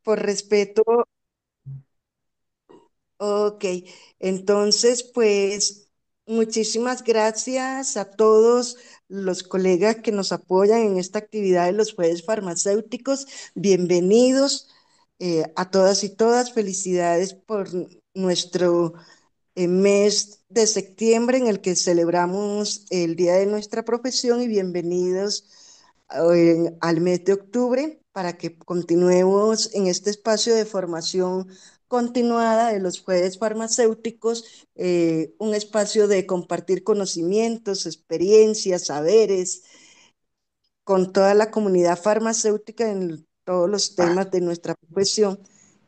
por respeto. Ok, entonces pues muchísimas gracias a todos los colegas que nos apoyan en esta actividad de los jueves farmacéuticos. Bienvenidos a todas y todas. Felicidades por nuestro mes de septiembre en el que celebramos el Día de nuestra profesión y bienvenidos al mes de octubre para que continuemos en este espacio de formación continuada de los jueves farmacéuticos, un espacio de compartir conocimientos, experiencias, saberes con toda la comunidad farmacéutica en todos los temas de nuestra profesión.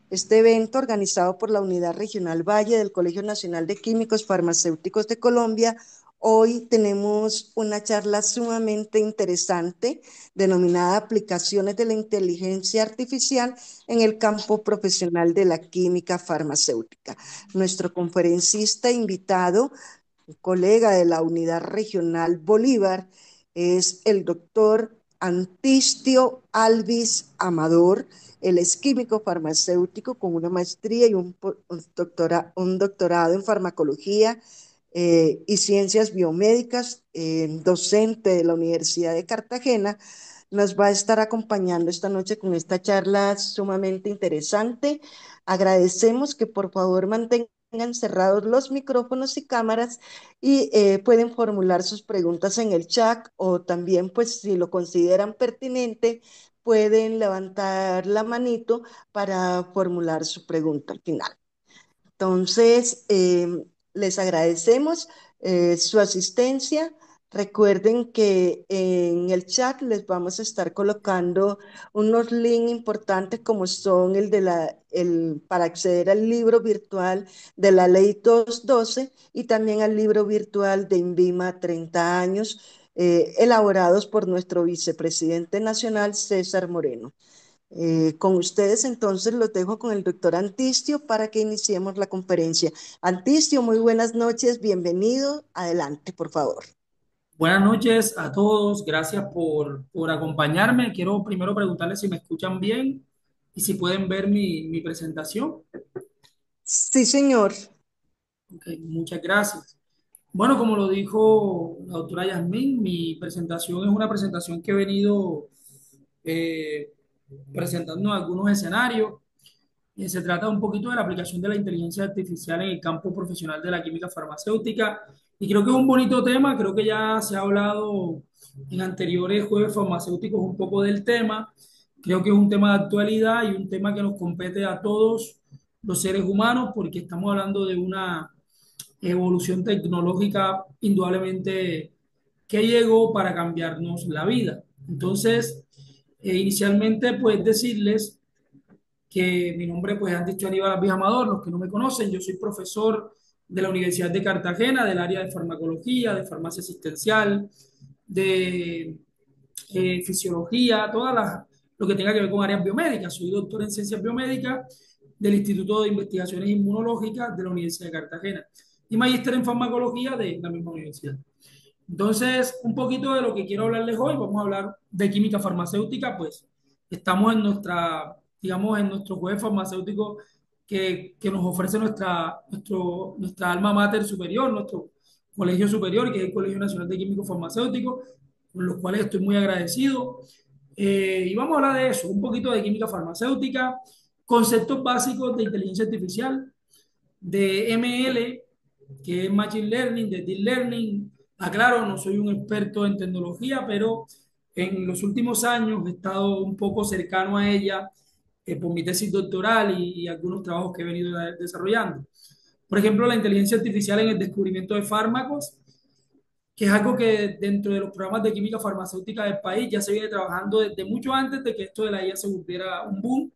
Este evento, organizado por la Unidad Regional Valle del Colegio Nacional de Químicos Farmacéuticos de Colombia, hoy tenemos una charla sumamente interesante denominada Aplicaciones de la Inteligencia Artificial en el campo profesional de la química farmacéutica. Nuestro conferencista invitado, un colega de la Unidad Regional Bolívar, es el doctor Antistio Alvis Amador. Él es químico farmacéutico con una maestría y un doctorado en farmacología y ciencias biomédicas, docente de la Universidad de Cartagena. Nos va a estar acompañando esta noche con esta charla sumamente interesante. Agradecemos que por favor mantengan cerrados los micrófonos y cámaras y pueden formular sus preguntas en el chat o también, pues, si lo consideran pertinente, pueden levantar la manito para formular su pregunta al final. Entonces, les agradecemos su asistencia. Recuerden que en el chat les vamos a estar colocando unos links importantes como son para acceder al libro virtual de la Ley 212 y también al libro virtual de INVIMA 30 años, elaborados por nuestro vicepresidente nacional, César Moreno. Con ustedes entonces los dejo con el doctor Antistio para que iniciemos la conferencia. Antistio, muy buenas noches, bienvenido. Adelante, por favor. Buenas noches a todos, gracias por acompañarme. Quiero primero preguntarles si me escuchan bien y si pueden ver mi presentación. Sí, señor. Ok, muchas gracias. Bueno, como lo dijo la doctora Yasmín, mi presentación es una presentación que he venido eh, presentando en algunos escenarios. Se trata un poquito de la aplicación de la inteligencia artificial en el campo profesional de la química farmacéutica. Y creo que es un bonito tema, creo que ya se ha hablado en anteriores jueves farmacéuticos un poco del tema. Creo que es un tema de actualidad y un tema que nos compete a todos los seres humanos porque estamos hablando de una evolución tecnológica indudablemente que llegó para cambiarnos la vida. Entonces, inicialmente, pues decirles que mi nombre pues han dicho Aníbal Alvis Amador, los que no me conocen, yo soy profesor de la Universidad de Cartagena, del área de farmacología, de farmacia asistencial, de fisiología, lo que tenga que ver con áreas biomédicas. Soy doctor en ciencias biomédicas del Instituto de Investigaciones Inmunológicas de la Universidad de Cartagena y magíster en farmacología de la misma universidad. Entonces, un poquito de lo que quiero hablarles hoy, vamos a hablar de química farmacéutica, pues estamos en digamos, en nuestro jueves farmacéutico que nos ofrece nuestra alma mater superior, nuestro colegio superior, que es el Colegio Nacional de Químicos Farmacéuticos, con los cuales estoy muy agradecido. Y vamos a hablar de eso, un poquito de química farmacéutica, conceptos básicos de inteligencia artificial, de ML, que es Machine Learning, de Deep Learning. Aclaro, no soy un experto en tecnología, pero en los últimos años he estado un poco cercano a ella por mi tesis doctoral y algunos trabajos que he venido desarrollando. Por ejemplo, la inteligencia artificial en el descubrimiento de fármacos, que es algo que dentro de los programas de química farmacéutica del país ya se viene trabajando desde mucho antes de que esto de la IA se volviera un boom.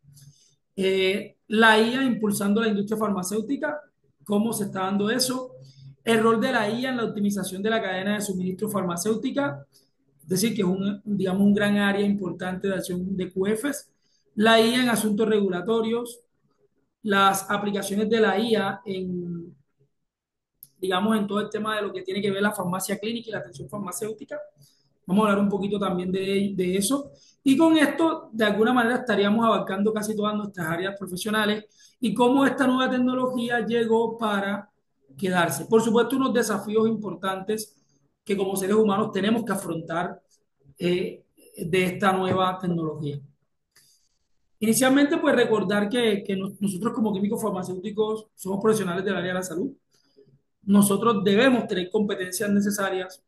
La IA impulsando la industria farmacéutica, cómo se está dando eso, el rol de la IA en la optimización de la cadena de suministro farmacéutica, es decir, que es digamos, un gran área importante de acción de QFs, la IA en asuntos regulatorios, las aplicaciones de la IA digamos, en todo el tema de lo que tiene que ver la farmacia clínica y la atención farmacéutica, Vamos a hablar un poquito también de eso. Y con esto, de alguna manera, estaríamos abarcando casi todas nuestras áreas profesionales y cómo esta nueva tecnología llegó para quedarse. Por supuesto, unos desafíos importantes que como seres humanos tenemos que afrontar de esta nueva tecnología. Inicialmente, pues recordar que nosotros como químicos farmacéuticos somos profesionales del área de la salud. Nosotros debemos tener competencias necesarias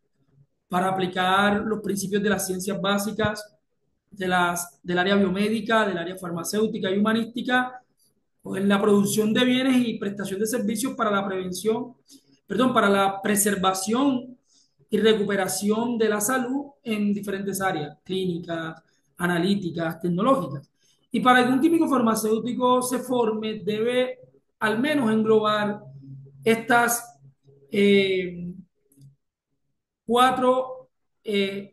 para aplicar los principios de las ciencias básicas, del área biomédica, del área farmacéutica y humanística, o en la producción de bienes y prestación de servicios para la prevención, perdón, para la preservación y recuperación de la salud en diferentes áreas, clínicas, analíticas, tecnológicas. Y para que un químico farmacéutico se forme, debe al menos englobar estas eh, cuatro,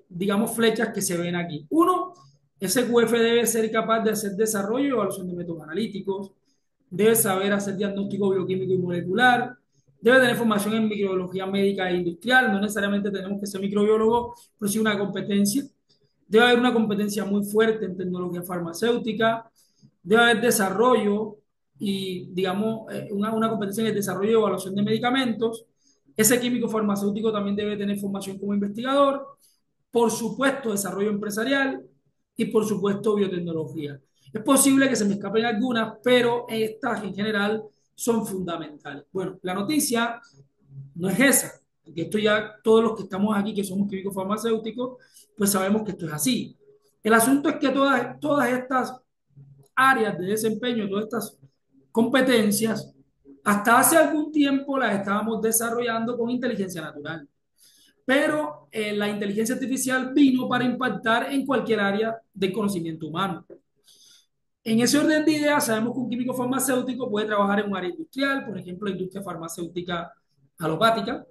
digamos, flechas que se ven aquí. Uno, ese QF debe ser capaz de hacer desarrollo y evaluación de métodos analíticos, debe saber hacer diagnóstico bioquímico y molecular, debe tener formación en microbiología médica e industrial, no necesariamente tenemos que ser microbiólogo, pero sí una competencia. Debe haber una competencia muy fuerte en tecnología farmacéutica, debe haber desarrollo y, digamos, una competencia en el desarrollo y evaluación de medicamentos. Ese químico farmacéutico también debe tener formación como investigador, por supuesto, desarrollo empresarial y, por supuesto, biotecnología. Es posible que se me escapen algunas, pero estas en general son fundamentales. Bueno, la noticia no es esa, porque esto ya todos los que estamos aquí, que somos químicos farmacéuticos, pues sabemos que esto es así. El asunto es que todas estas áreas de desempeño, todas estas competencias, hasta hace algún tiempo las estábamos desarrollando con inteligencia natural. Pero la inteligencia artificial vino para impactar en cualquier área del conocimiento humano. En ese orden de ideas, sabemos que un químico farmacéutico puede trabajar en un área industrial, por ejemplo, la industria farmacéutica alopática,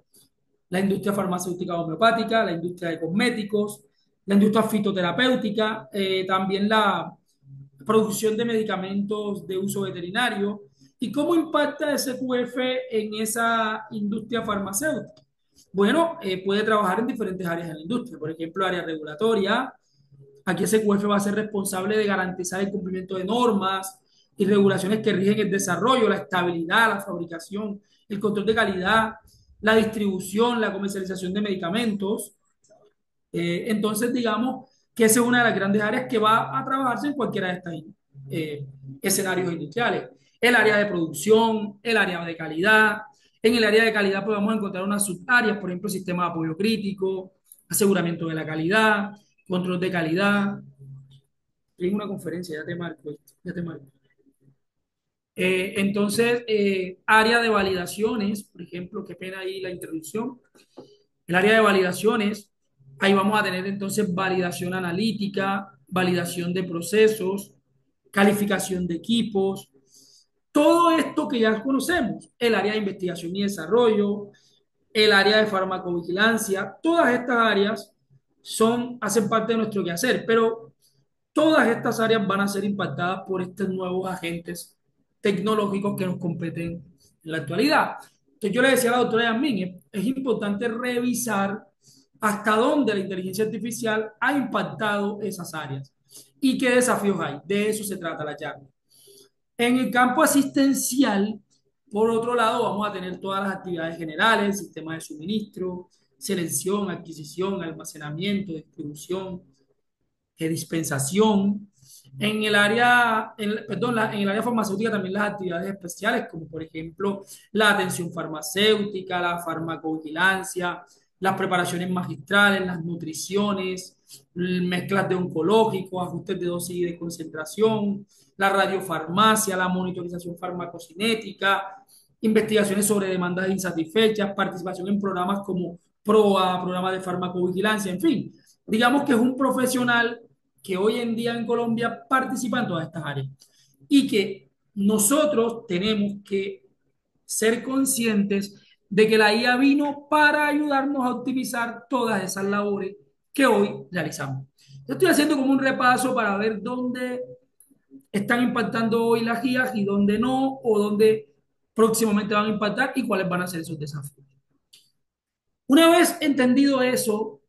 la industria farmacéutica homeopática, la industria de cosméticos, la industria fitoterapéutica, también la producción de medicamentos de uso veterinario y cómo impacta ese QF en esa industria farmacéutica. Bueno, puede trabajar en diferentes áreas de la industria, por ejemplo, área regulatoria. Aquí ese QF va a ser responsable de garantizar el cumplimiento de normas y regulaciones que rigen el desarrollo, la estabilidad, la fabricación, el control de calidad, la distribución, la comercialización de medicamentos. Entonces, digamos que esa es una de las grandes áreas que va a trabajarse en cualquiera de estos escenarios industriales. El área de producción, el área de calidad. En el área de calidad podemos encontrar unas subáreas, por ejemplo, sistema de apoyo crítico, aseguramiento de la calidad, control de calidad. En una conferencia, ya te marco esto, ya te marco. Entonces, área de validaciones, por ejemplo, qué pena ahí la introducción. El área de validaciones, ahí vamos a tener entonces validación analítica, validación de procesos, calificación de equipos, todo esto que ya conocemos, el área de investigación y desarrollo, el área de farmacovigilancia, todas estas áreas hacen parte de nuestro quehacer, pero todas estas áreas van a ser impactadas por estos nuevos agentes tecnológicos que nos competen en la actualidad. Entonces yo le decía a la doctora Yasmin, es importante revisar hasta dónde la inteligencia artificial ha impactado esas áreas y qué desafíos hay. De eso se trata la charla. En el campo asistencial, por otro lado, vamos a tener todas las actividades generales, sistema de suministro, selección, adquisición, almacenamiento, distribución, dispensación. En el área, perdón, en el área farmacéutica también las actividades especiales, como por ejemplo la atención farmacéutica, la farmacovigilancia, las preparaciones magistrales, las nutriciones, mezclas de oncológicos, ajustes de dosis y de concentración, la radiofarmacia, la monitorización farmacocinética, investigaciones sobre demandas insatisfechas, participación en programas como PROA, programas de farmacovigilancia, en fin. Digamos que es un profesional que hoy en día en Colombia participa en todas estas áreas y que nosotros tenemos que ser conscientes de que la IA vino para ayudarnos a optimizar todas esas labores que hoy realizamos. Yo estoy haciendo como un repaso para ver dónde están impactando hoy las guías y dónde no, o dónde próximamente van a impactar y cuáles van a ser esos desafíos. Una vez entendido eso,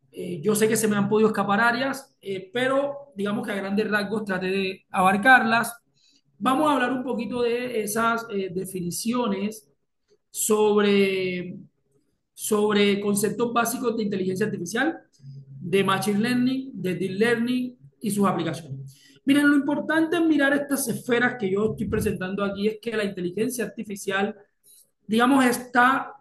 Yo sé que se me han podido escapar áreas, pero digamos que a grandes rasgos traté de abarcarlas. Vamos a hablar un poquito de esas definiciones sobre, sobre conceptos básicos de inteligencia artificial, de machine learning, de deep learning y sus aplicaciones. Miren, lo importante en mirar estas esferas que yo estoy presentando aquí es que la inteligencia artificial, digamos, está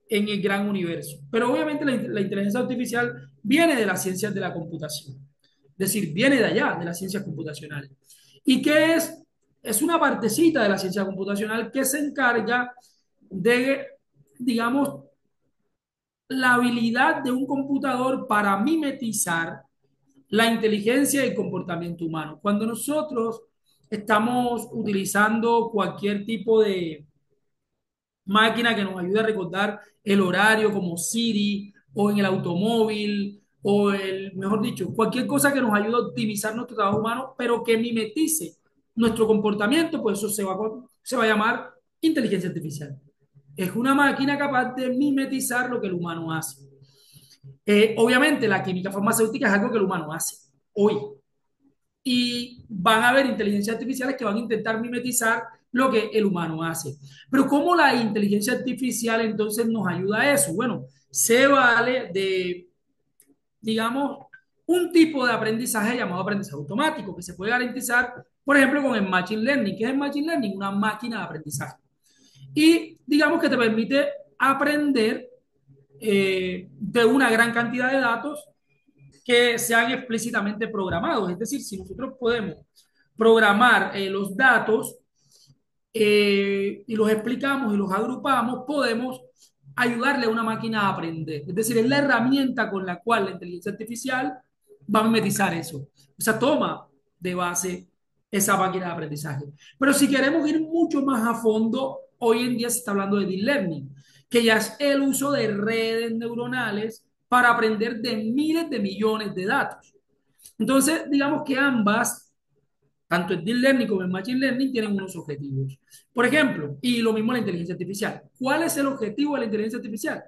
en el gran universo. Pero obviamente la inteligencia artificial viene de las ciencias de la computación. Es decir, viene de allá, de las ciencias computacionales. ¿Y qué es? Es una partecita de la ciencia computacional que se encarga de, digamos, la habilidad de un computador para mimetizar la inteligencia y el comportamiento humano. Cuando nosotros estamos utilizando cualquier tipo de máquina que nos ayude a recordar el horario, como Siri, o en el automóvil, o el, mejor dicho, cualquier cosa que nos ayude a optimizar nuestro trabajo humano, pero que mimetice nuestro comportamiento, pues eso se va a llamar inteligencia artificial. Es una máquina capaz de mimetizar lo que el humano hace. Obviamente, la química farmacéutica es algo que el humano hace hoy. Y van a haber inteligencias artificiales que van a intentar mimetizar lo que el humano hace. Pero ¿cómo la inteligencia artificial entonces nos ayuda a eso? Bueno, se vale de, digamos, un tipo de aprendizaje llamado aprendizaje automático, que se puede garantizar, por ejemplo, con el Machine Learning. ¿Qué es el Machine Learning? Una máquina de aprendizaje. Y digamos que te permite aprender de una gran cantidad de datos que sean explícitamente programados. Es decir, si nosotros podemos programar los datos y los explicamos y los agrupamos, podemos ayudarle a una máquina a aprender. Es decir, es la herramienta con la cual la inteligencia artificial va a mimetizar eso. O sea, toma de base esa máquina de aprendizaje. Pero si queremos ir mucho más a fondo, hoy en día se está hablando de deep learning, que ya es el uso de redes neuronales para aprender de miles de millones de datos. Entonces, digamos que ambas, tanto el deep learning como el machine learning, tienen unos objetivos. Por ejemplo, y lo mismo la inteligencia artificial. ¿Cuál es el objetivo de la inteligencia artificial?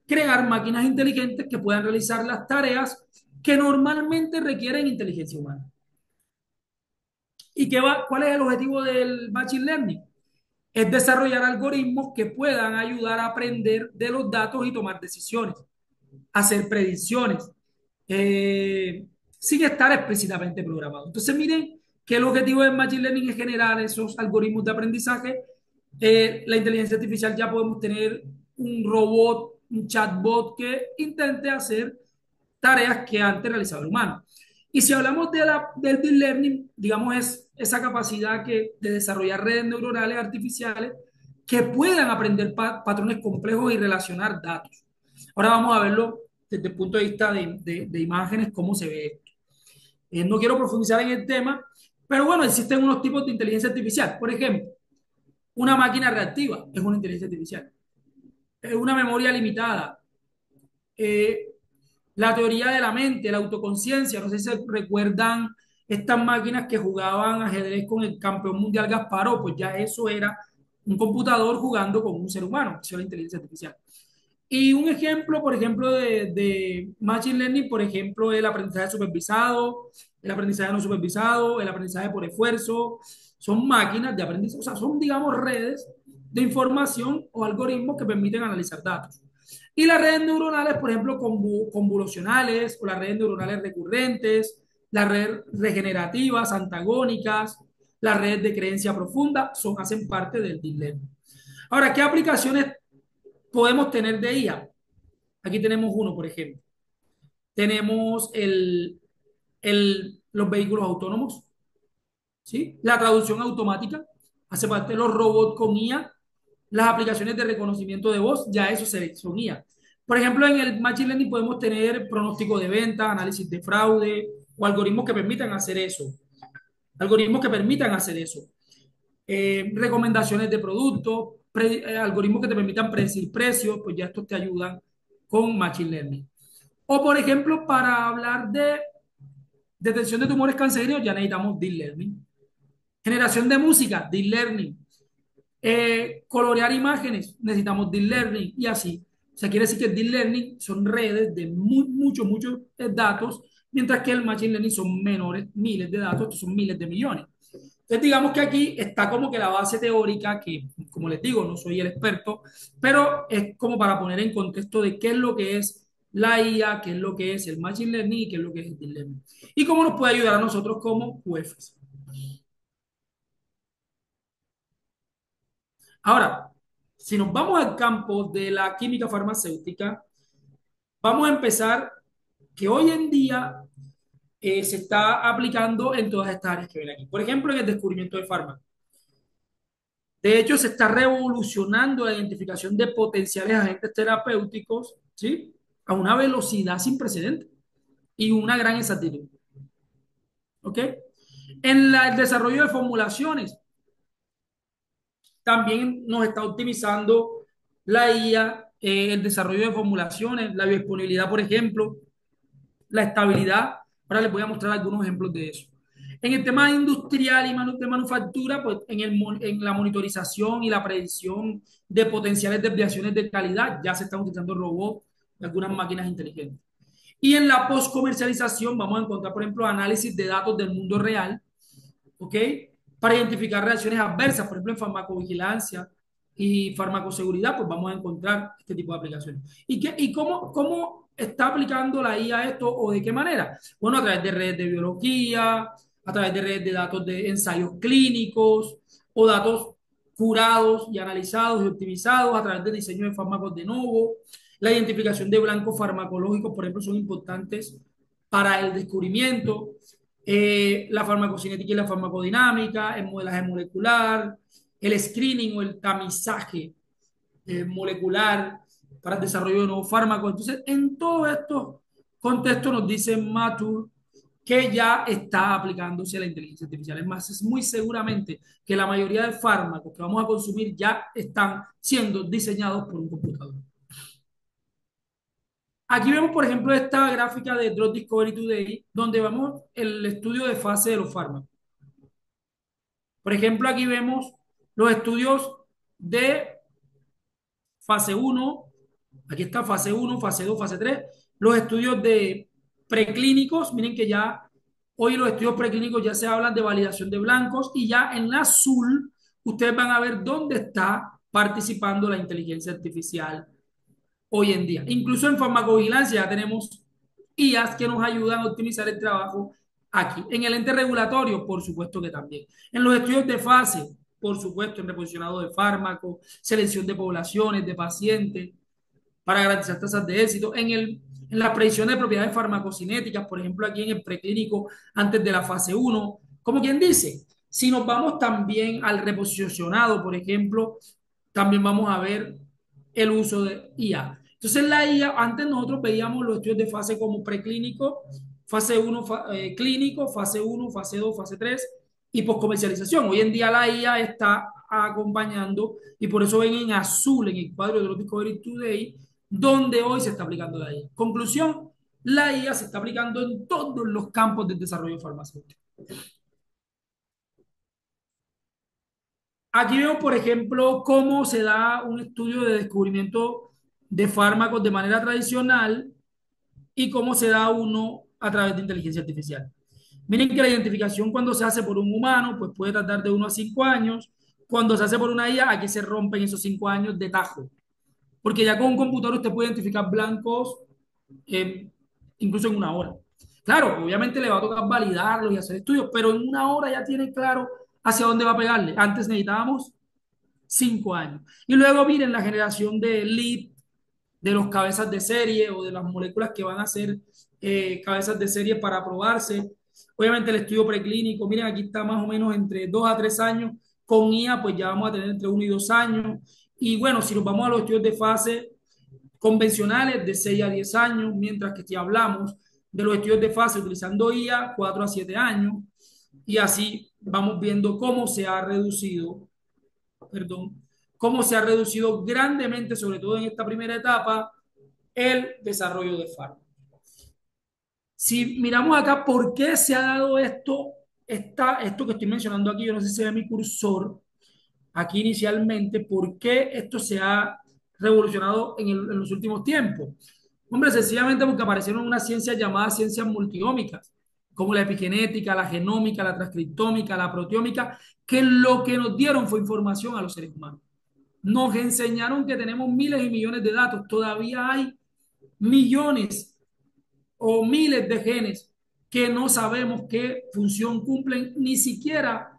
Crear máquinas inteligentes que puedan realizar las tareas que normalmente requieren inteligencia humana. ¿Y cuál es el objetivo del machine learning? Es desarrollar algoritmos que puedan ayudar a aprender de los datos y tomar decisiones, hacer predicciones, eh, sin estar explícitamente programado. Entonces, miren que el objetivo del Machine Learning es generar esos algoritmos de aprendizaje. La inteligencia artificial ya podemos tener un robot, un chatbot que intente hacer tareas que antes realizaba el humano. Y si hablamos del deep learning, digamos, es esa capacidad de desarrollar redes neuronales artificiales que puedan aprender patrones complejos y relacionar datos. Ahora vamos a verlo desde el punto de vista de imágenes, cómo se ve esto. No quiero profundizar en el tema, pero bueno, existen unos tipos de inteligencia artificial. Por ejemplo, una máquina reactiva es una inteligencia artificial. Una memoria limitada. Eh, la teoría de la mente, la autoconciencia. No sé si se recuerdan estas máquinas que jugaban ajedrez con el campeón mundial Gasparov, pues ya eso era un computador jugando con un ser humano, eso era inteligencia artificial. Y un ejemplo, por ejemplo, de Machine Learning, por ejemplo, el aprendizaje supervisado, el aprendizaje no supervisado, el aprendizaje por esfuerzo, son máquinas de aprendizaje, o sea, son, digamos, redes de información o algoritmos que permiten analizar datos. Y las redes neuronales, por ejemplo, convolucionales o las redes neuronales recurrentes, las redes regenerativas, antagónicas, las redes de creencia profunda, hacen parte del deep learning. Ahora, ¿qué aplicaciones podemos tener de IA? Aquí tenemos uno, por ejemplo. Tenemos los vehículos autónomos, ¿sí? La traducción automática, hace parte de los robots con IA, las aplicaciones de reconocimiento de voz, ya eso son IA. Por ejemplo, en el Machine Learning podemos tener pronóstico de venta, análisis de fraude o algoritmos que permitan hacer eso. Algoritmos que permitan hacer eso. Recomendaciones de productos, algoritmos que te permitan predecir precios, pues ya estos te ayudan con Machine Learning. O, por ejemplo, para hablar de detección de tumores cancerígenos, ya necesitamos Deep Learning. Generación de música, Deep Learning. Colorear imágenes, necesitamos Deep Learning y así. O sea, quiere decir que el deep learning son redes de muchos datos, mientras que el machine learning son menores, miles de datos, estos son miles de millones. Entonces, digamos que aquí está como que la base teórica, que como les digo, no soy el experto, pero es como para poner en contexto de qué es lo que es la IA, qué es lo que es el machine learning y qué es lo que es el deep learning. Y cómo nos puede ayudar a nosotros como UEFs. Ahora, si nos vamos al campo de la química farmacéutica, vamos a empezar que hoy en día se está aplicando en todas estas áreas que ven aquí. Por ejemplo, en el descubrimiento de fármacos. De hecho, se está revolucionando la identificación de potenciales agentes terapéuticos, ¿sí? A una velocidad sin precedentes y una gran exactitud, ¿ok? El desarrollo de formulaciones, también nos está optimizando la IA, el desarrollo de formulaciones, la biodisponibilidad, por ejemplo, la estabilidad. Ahora les voy a mostrar algunos ejemplos de eso. En el tema industrial y de manufactura, pues en la monitorización y la predicción de potenciales desviaciones de calidad, ya se están utilizando robots y algunas máquinas inteligentes. Y en la postcomercialización vamos a encontrar, por ejemplo, análisis de datos del mundo real, ¿ok? Para identificar reacciones adversas, por ejemplo, en farmacovigilancia y farmacoseguridad, pues vamos a encontrar este tipo de aplicaciones. ¿Y cómo está aplicando la IA esto o de qué manera? Bueno, a través de redes de biología, a través de redes de datos de ensayos clínicos o datos curados y analizados y optimizados a través del diseño de fármacos de nuevo. La identificación de blancos farmacológicos, por ejemplo, son importantes para el descubrimiento, la farmacocinética y la farmacodinámica, el modelaje molecular, el screening o el tamizaje molecular para el desarrollo de nuevos fármacos. Entonces, en todos estos contextos nos dice Matur que ya está aplicándose la inteligencia artificial. Es más, es muy seguramente que la mayoría de fármacos que vamos a consumir ya están siendo diseñados por un computador. Aquí vemos, por ejemplo, esta gráfica de Drug Discovery Today, donde vemos el estudio de fase de los fármacos. Por ejemplo, aquí vemos los estudios de fase uno. Aquí está fase uno, fase 2, fase 3. Los estudios de preclínicos, miren que ya hoy los estudios preclínicos ya se hablan de validación de blancos y ya en azul ustedes van a ver dónde está participando la inteligencia artificial hoy en día. Incluso en farmacovigilancia ya tenemos IAs que nos ayudan a optimizar el trabajo aquí. En el ente regulatorio, por supuesto que también. En los estudios de fase, por supuesto, en reposicionado de fármacos, selección de poblaciones, de pacientes, para garantizar tasas de éxito. En la predicción de propiedades farmacocinéticas, por ejemplo, aquí en el preclínico, antes de la fase uno, como quien dice, si nos vamos también al reposicionado, por ejemplo, también vamos a ver el uso de IA. Entonces, la IA, antes nosotros veíamos los estudios de fase como preclínico, fase uno clínico, fase uno fase 2 fase 3 y postcomercialización. Hoy en día la IA está acompañando y por eso ven en azul en el cuadro de los Discovery Today, donde hoy se está aplicando la IA. Conclusión, la IA se está aplicando en todos los campos del desarrollo farmacéutico. Aquí vemos, por ejemplo, cómo se da un estudio de descubrimiento de fármacos de manera tradicional y cómo se da uno a través de inteligencia artificial. Miren que la identificación cuando se hace por un humano, pues puede tardar de 1 a 5 años. Cuando se hace por una IA, aquí se rompen esos 5 años de tajo. Porque ya con un computador usted puede identificar blancos eh, incluso en 1 hora. Claro, obviamente le va a tocar validarlos y hacer estudios, pero en 1 hora ya tiene claro hacia dónde va a pegarle. Antes necesitábamos 5 años. Y luego miren la generación de lead, de los cabezas de serie o de las moléculas que van a ser cabezas de serie para probarse. Obviamente el estudio preclínico, miren, aquí está más o menos entre 2 a 3 años. Con IA, pues ya vamos a tener entre 1 y 2 años. Y bueno, si nos vamos a los estudios de fase convencionales, de 6 a 10 años, mientras que si hablamos de los estudios de fase utilizando IA, 4 a 7 años. Y así vamos viendo cómo se ha reducido, perdón, cómo se ha reducido grandemente, sobre todo en esta primera etapa, el desarrollo de fármacos. Si miramos acá, ¿por qué se ha dado esto que estoy mencionando aquí? Yo no sé si se ve mi cursor aquí inicialmente, ¿por qué esto se ha revolucionado en los últimos tiempos. Hombre, sencillamente porque aparecieron unas ciencias llamadas ciencias multiómicas, como la epigenética, la genómica, la transcriptómica, la proteómica, que lo que nos dieron fue información a los seres humanos. Nos enseñaron que tenemos miles y millones de datos. Todavía hay millones o miles de genes que no sabemos qué función cumplen, ni siquiera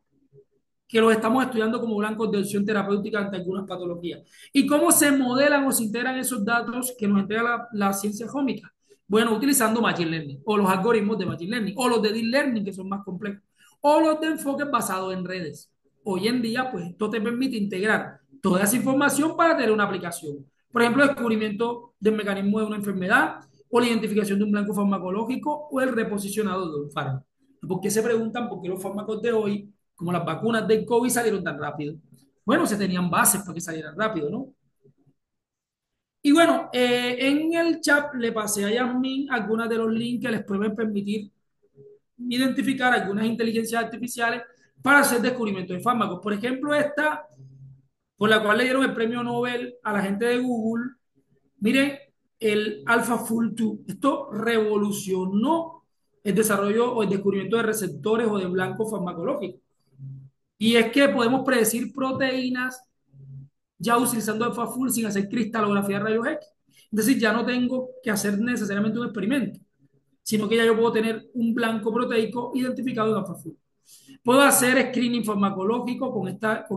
que los estamos estudiando como blancos de opción terapéutica ante algunas patologías. ¿Y cómo se modelan o se integran esos datos que nos entrega la ciencia jómica? Bueno, utilizando Machine Learning o los algoritmos de Machine Learning o los de Deep Learning, que son más complejos, o los de enfoques basados en redes. Hoy en día, pues esto te permite integrar toda esa información para tener una aplicación. Por ejemplo, descubrimiento del mecanismo de una enfermedad o la identificación de un blanco farmacológico o el reposicionado de un fármaco. ¿Por qué se preguntan por qué los fármacos de hoy, como las vacunas del COVID, salieron tan rápido? Bueno, se tenían bases para que salieran rápido, ¿no? Y bueno, en el chat le pasé a Yasmin algunos de los links que les pueden permitir identificar algunas inteligencias artificiales para hacer descubrimiento de fármacos. Por ejemplo, esta, por la cual le dieron el premio Nobel a la gente de Google. Miren, el AlphaFold 2, esto revolucionó el desarrollo o el descubrimiento de receptores o de blancos farmacológicos. Y es que podemos predecir proteínas ya utilizando AlphaFold sin hacer cristalografía de rayos X. Es decir, ya no tengo que hacer necesariamente un experimento, sino que ya yo puedo tener un blanco proteico identificado en AlphaFold. Puedo hacer screening farmacológico con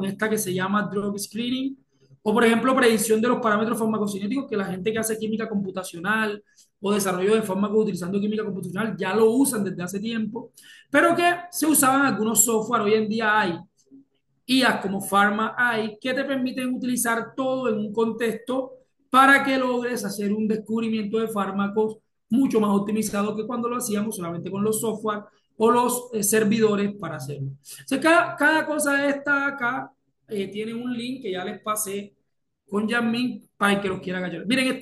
esta que se llama drug screening, o por ejemplo, predicción de los parámetros farmacocinéticos que la gente que hace química computacional o desarrollo de fármacos utilizando química computacional ya lo usan desde hace tiempo, pero que se usaban algunos software. Hoy en día hay IAs como Pharma AI que te permiten utilizar todo en un contexto para que logres hacer un descubrimiento de fármacos mucho más optimizado que cuando lo hacíamos solamente con los software o los servidores para hacerlo. O sea, cada cosa de esta acá tiene un link que ya les pasé con Jasmine para el que los quiera gallar. Miren,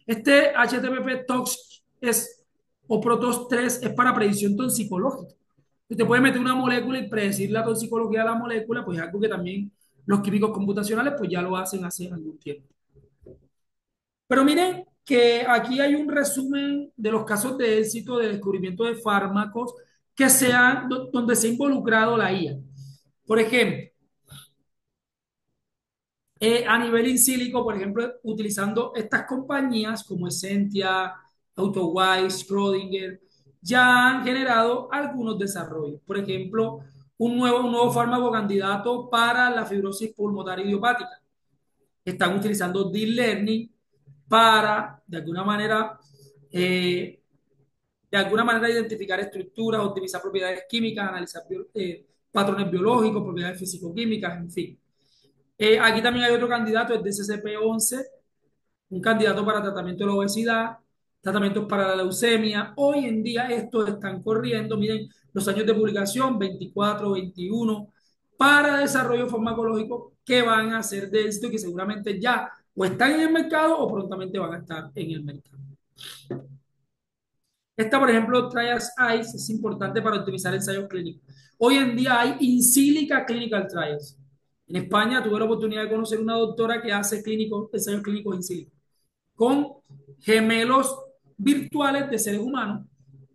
este HTTP Tox es, o Protos 3 es para predicción toxicológica. Usted puede meter una molécula y predecir la toxicología de la molécula, pues es algo que también los químicos computacionales pues ya lo hacen hace algún tiempo. Pero miren que aquí hay un resumen de los casos de éxito de descubrimiento de fármacos donde se ha involucrado la IA. Por ejemplo, a nivel in silico, por ejemplo, utilizando estas compañías como Essentia, AutoWise, Schrödinger, ya han generado algunos desarrollos. Por ejemplo, un nuevo fármaco candidato para la fibrosis pulmonar idiopática. Están utilizando Deep Learning para, eh, de alguna manera identificar estructuras, optimizar propiedades químicas, analizar patrones biológicos, propiedades físico-químicas, en fin. Aquí también hay otro candidato, el DCCP-11, un candidato para tratamiento de la obesidad, tratamientos para la leucemia. Hoy en día estos están corriendo, miren los años de publicación, 24, 21, para desarrollo farmacológico que van a ser de éxito y que seguramente ya o están en el mercado o prontamente van a estar en el mercado. Esta, por ejemplo, Trials Eyes es importante para optimizar ensayos clínicos. Hoy en día hay in silico clinical trials. En España tuve la oportunidad de conocer una doctora que hace ensayos clínicos in silico con gemelos virtuales de seres humanos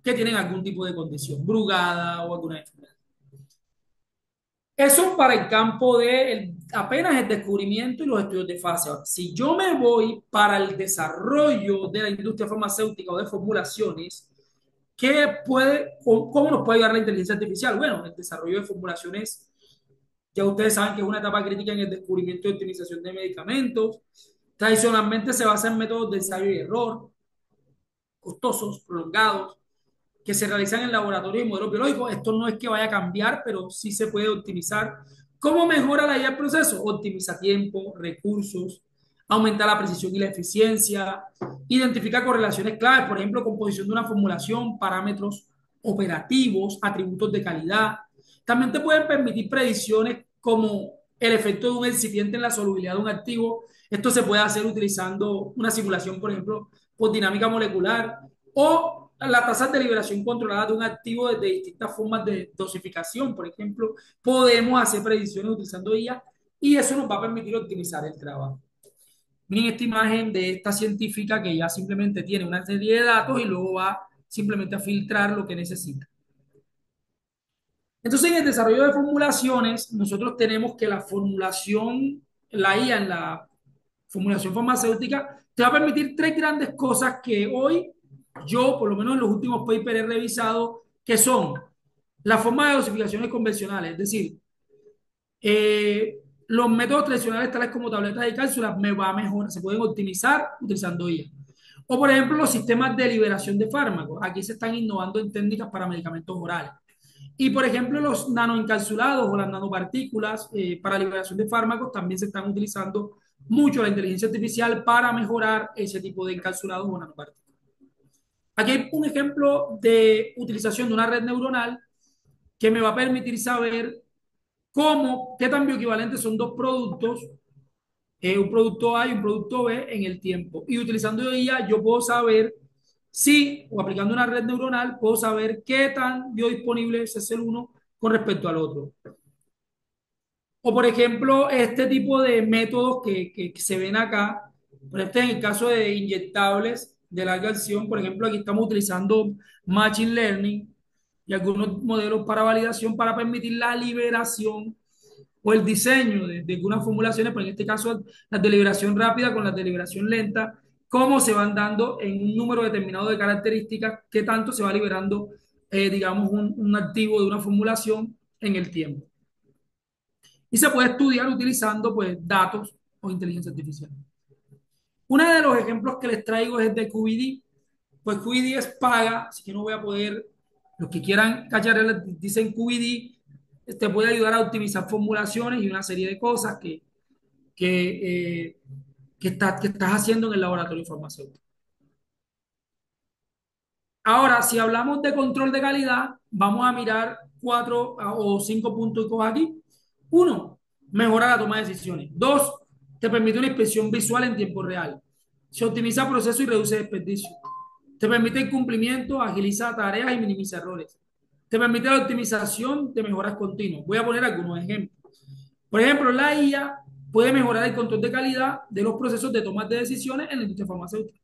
que tienen algún tipo de condición, brugada o alguna enfermedad. Eso para el campo de apenas el descubrimiento y los estudios de fase. Ahora, si yo me voy para el desarrollo de la industria farmacéutica o de formulaciones, ¿cómo nos puede ayudar la inteligencia artificial? Bueno, el desarrollo de formulaciones, ya ustedes saben que es una etapa crítica en el descubrimiento y optimización de medicamentos. Tradicionalmente se basa en métodos de ensayo y error, costosos, prolongados, que se realizan en laboratorios y modelos biológicos. Esto no es que vaya a cambiar, pero sí se puede optimizar. ¿Cómo mejora la IA el proceso? Optimiza tiempo, recursos, aumenta la precisión y la eficiencia, identifica correlaciones claves, por ejemplo, composición de una formulación, parámetros operativos, atributos de calidad. También te pueden permitir predicciones como el efecto de un excipiente en la solubilidad de un activo. Esto se puede hacer utilizando una simulación, por ejemplo, por dinámica molecular o la tasa de liberación controlada de un activo desde distintas formas de dosificación. Por ejemplo, podemos hacer predicciones utilizando IA y eso nos va a permitir optimizar el trabajo. Miren esta imagen de esta científica que ya simplemente tiene una serie de datos y luego va simplemente a filtrar lo que necesita. Entonces, en el desarrollo de formulaciones, nosotros tenemos que la formulación, la IA en la formulación farmacéutica, te va a permitir tres grandes cosas que hoy yo, por lo menos en los últimos papers, he revisado, que son la forma de dosificaciones convencionales, es decir, los métodos tradicionales, tales como tabletas de cápsulas, me va a mejorar, se pueden optimizar utilizando IA. O, por ejemplo, los sistemas de liberación de fármacos. Aquí se están innovando en técnicas para medicamentos orales. Y, por ejemplo, los nanoencapsulados o las nanopartículas para liberación de fármacos también se están utilizando mucho la inteligencia artificial para mejorar ese tipo de encapsulados o nanopartículas. Aquí hay un ejemplo de utilización de una red neuronal que me va a permitir saber cómo, qué tan bioequivalentes son dos productos, un producto A y un producto B en el tiempo. Y utilizando IA, yo puedo saber si, o aplicando una red neuronal, puedo saber qué tan biodisponible es el uno con respecto al otro. O, por ejemplo, este tipo de métodos que se ven acá, por este en el caso de inyectables de larga acción, por ejemplo, aquí estamos utilizando Machine Learning y algunos modelos para validación para permitir la liberación o el diseño de algunas formulaciones, pero en este caso las de liberación rápida con las de liberación lenta, cómo se van dando en un número determinado de características, qué tanto se va liberando, digamos, un activo de una formulación en el tiempo. Y se puede estudiar utilizando pues, datos o inteligencia artificial. Uno de los ejemplos que les traigo es de QED. Pues QED es paga, así que no voy a poder, los que quieran cachar, dicen QED, te puede ayudar a optimizar formulaciones y una serie de cosas que estás haciendo en el laboratorio farmacéutico. Ahora, si hablamos de control de calidad, vamos a mirar cuatro o cinco puntos aquí. Uno, mejora la toma de decisiones. Dos, te permite una inspección visual en tiempo real. Se optimiza el proceso y reduce desperdicio. Te permite el cumplimiento, agiliza tareas y minimiza errores. Te permite la optimización de mejoras continuas. Voy a poner algunos ejemplos. Por ejemplo, la IA puede mejorar el control de calidad de los procesos de toma de decisiones en la industria farmacéutica.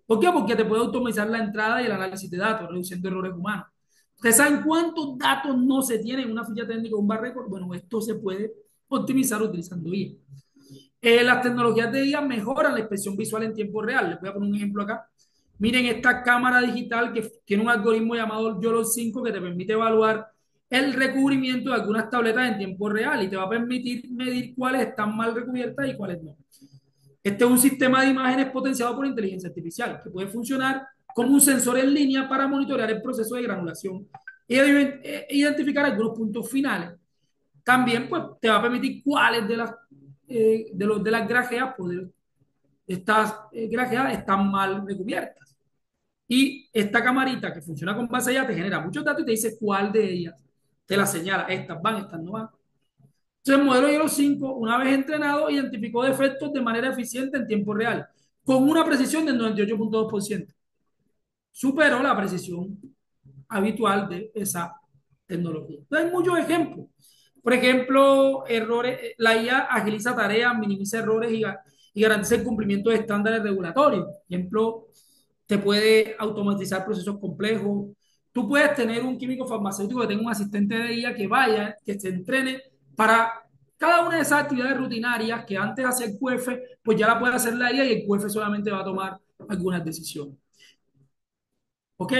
¿Por qué? Porque te puede automatizar la entrada y el análisis de datos, reduciendo errores humanos. ¿Ustedes saben cuántos datos no se tienen en una ficha técnica o un bar récord? Bueno, esto se puede optimizar utilizando IA. Las tecnologías de IA mejoran la expresión visual en tiempo real. Les voy a poner un ejemplo acá. Miren esta cámara digital que tiene un algoritmo llamado YOLO 5 que te permite evaluar el recubrimiento de algunas tabletas en tiempo real y te va a permitir medir cuáles están mal recubiertas y cuáles no. Este es un sistema de imágenes potenciado por inteligencia artificial que puede funcionar como un sensor en línea para monitorear el proceso de granulación y identificar algunos puntos finales. También pues, te va a permitir cuáles de las grajeas, pues, estas grajeas están mal recubiertas. Y esta camarita que funciona con base ya te genera muchos datos y te dice cuál de ellas te la señala. Estas van, estas no van. Entonces, el modelo Euro 5, una vez entrenado, identificó defectos de manera eficiente en tiempo real, con una precisión del 98.2%. Superó la precisión habitual de esa tecnología. Entonces, hay muchos ejemplos. Por ejemplo, errores, la IA agiliza tareas, minimiza errores y garantiza el cumplimiento de estándares regulatorios. Por ejemplo, te puede automatizar procesos complejos. Tú puedes tener un químico farmacéutico que tenga un asistente de IA que vaya, que se entrene para cada una de esas actividades rutinarias que antes hacía el QF, pues ya la puede hacer la IA y el QF solamente va a tomar algunas decisiones. ¿Ok?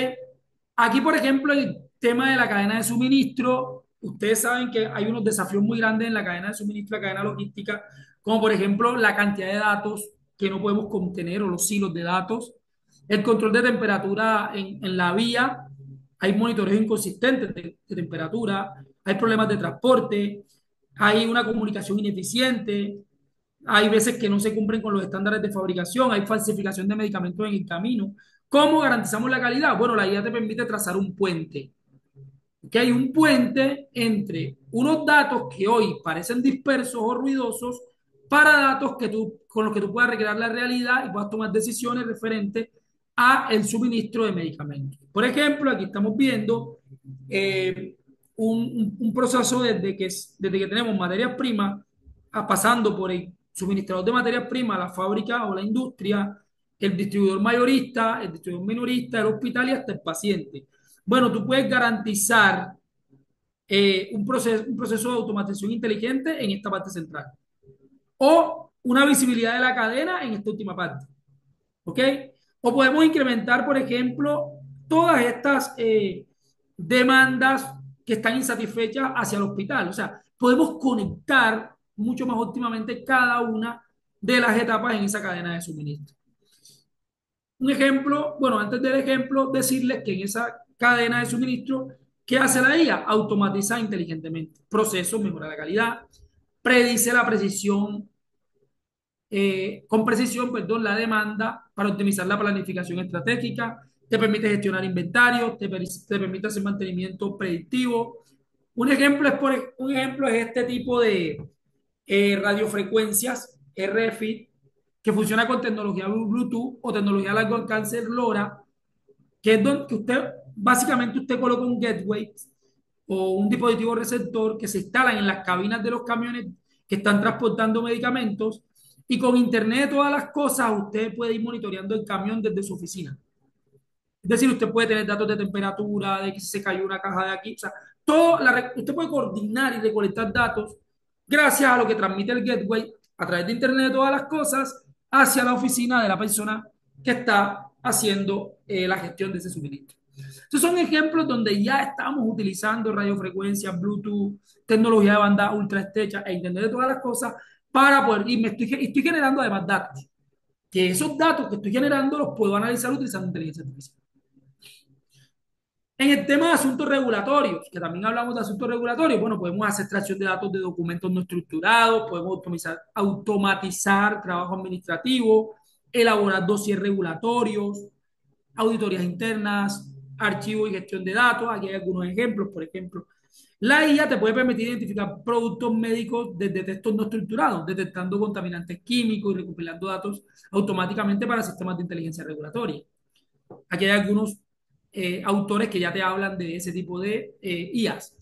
Aquí, por ejemplo, el tema de la cadena de suministro, ustedes saben que hay unos desafíos muy grandes en la cadena de suministro, la cadena logística, como por ejemplo la cantidad de datos que no podemos contener o los silos de datos, el control de temperatura en la vía, hay monitoreos inconsistentes de temperatura, hay problemas de transporte, hay una comunicación ineficiente, hay veces que no se cumplen con los estándares de fabricación, hay falsificación de medicamentos en el camino. ¿Cómo garantizamos la calidad? Bueno, la guía te permite trazar un puente. Que hay un puente entre unos datos que hoy parecen dispersos o ruidosos para datos con los que tú puedas recrear la realidad y puedas tomar decisiones referentes a el suministro de medicamentos. Por ejemplo, aquí estamos viendo un proceso desde que tenemos materias primas pasando por suministrador de materias primas, la fábrica o la industria, el distribuidor mayorista, el distribuidor minorista, el hospital y hasta el paciente. Bueno, tú puedes garantizar un proceso de automatización inteligente en esta parte central o una visibilidad de la cadena en esta última parte. ¿Ok? O podemos incrementar, por ejemplo, todas estas demandas que están insatisfechas hacia el hospital. O sea, podemos conectar mucho más óptimamente cada una de las etapas en esa cadena de suministro. Un ejemplo, bueno, antes del ejemplo, decirles que en esa cadena de suministro, ¿qué hace la IA? Automatiza inteligentemente procesos, mejora la calidad, predice la precisión con precisión, perdón, la demanda para optimizar la planificación estratégica, te permite gestionar inventario, te permite hacer mantenimiento predictivo. Un ejemplo es este tipo de radiofrecuencias RF que funciona con tecnología Bluetooth o tecnología a largo alcance LoRa, que es donde que usted, básicamente usted coloca un gateway o un dispositivo receptor que se instalan en las cabinas de los camiones que están transportando medicamentos y con internet de todas las cosas usted puede ir monitoreando el camión desde su oficina. Es decir, usted puede tener datos de temperatura, de que se cayó una caja de aquí, o sea, usted puede coordinar y recolectar datos gracias a lo que transmite el gateway a través de internet de todas las cosas hacia la oficina de la persona que está haciendo la gestión de ese suministro. Estos son ejemplos donde ya estamos utilizando radiofrecuencias, Bluetooth, tecnología de banda ultra estrecha e Internet de todas las cosas para poder, y estoy generando además datos, que esos datos que estoy generando los puedo analizar utilizando inteligencia artificial. En el tema de asuntos regulatorios, que también hablamos de asuntos regulatorios, bueno, podemos hacer extracción de datos de documentos no estructurados, podemos automatizar trabajo administrativo, elaborar dossiers regulatorios, auditorías internas, archivo y gestión de datos. Aquí hay algunos ejemplos. Por ejemplo, la IA te puede permitir identificar productos médicos desde textos no estructurados, detectando contaminantes químicos y recopilando datos automáticamente para sistemas de inteligencia regulatoria. Aquí hay algunos autores que ya te hablan de ese tipo de IAs.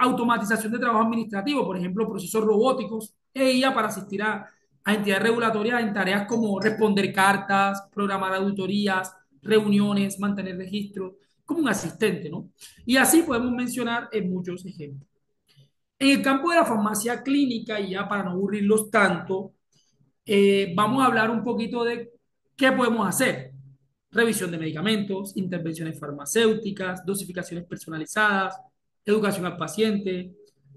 Automatización de trabajo administrativo, por ejemplo, procesos robóticos e IA para asistir a entidades regulatorias en tareas como responder cartas, programar auditorías, reuniones, mantener registros, como un asistente, ¿no? Y así podemos mencionar en muchos ejemplos. En el campo de la farmacia clínica, y ya para no aburrirlos tanto, vamos a hablar un poquito de qué podemos hacer. Revisión de medicamentos, intervenciones farmacéuticas, dosificaciones personalizadas, educación al paciente,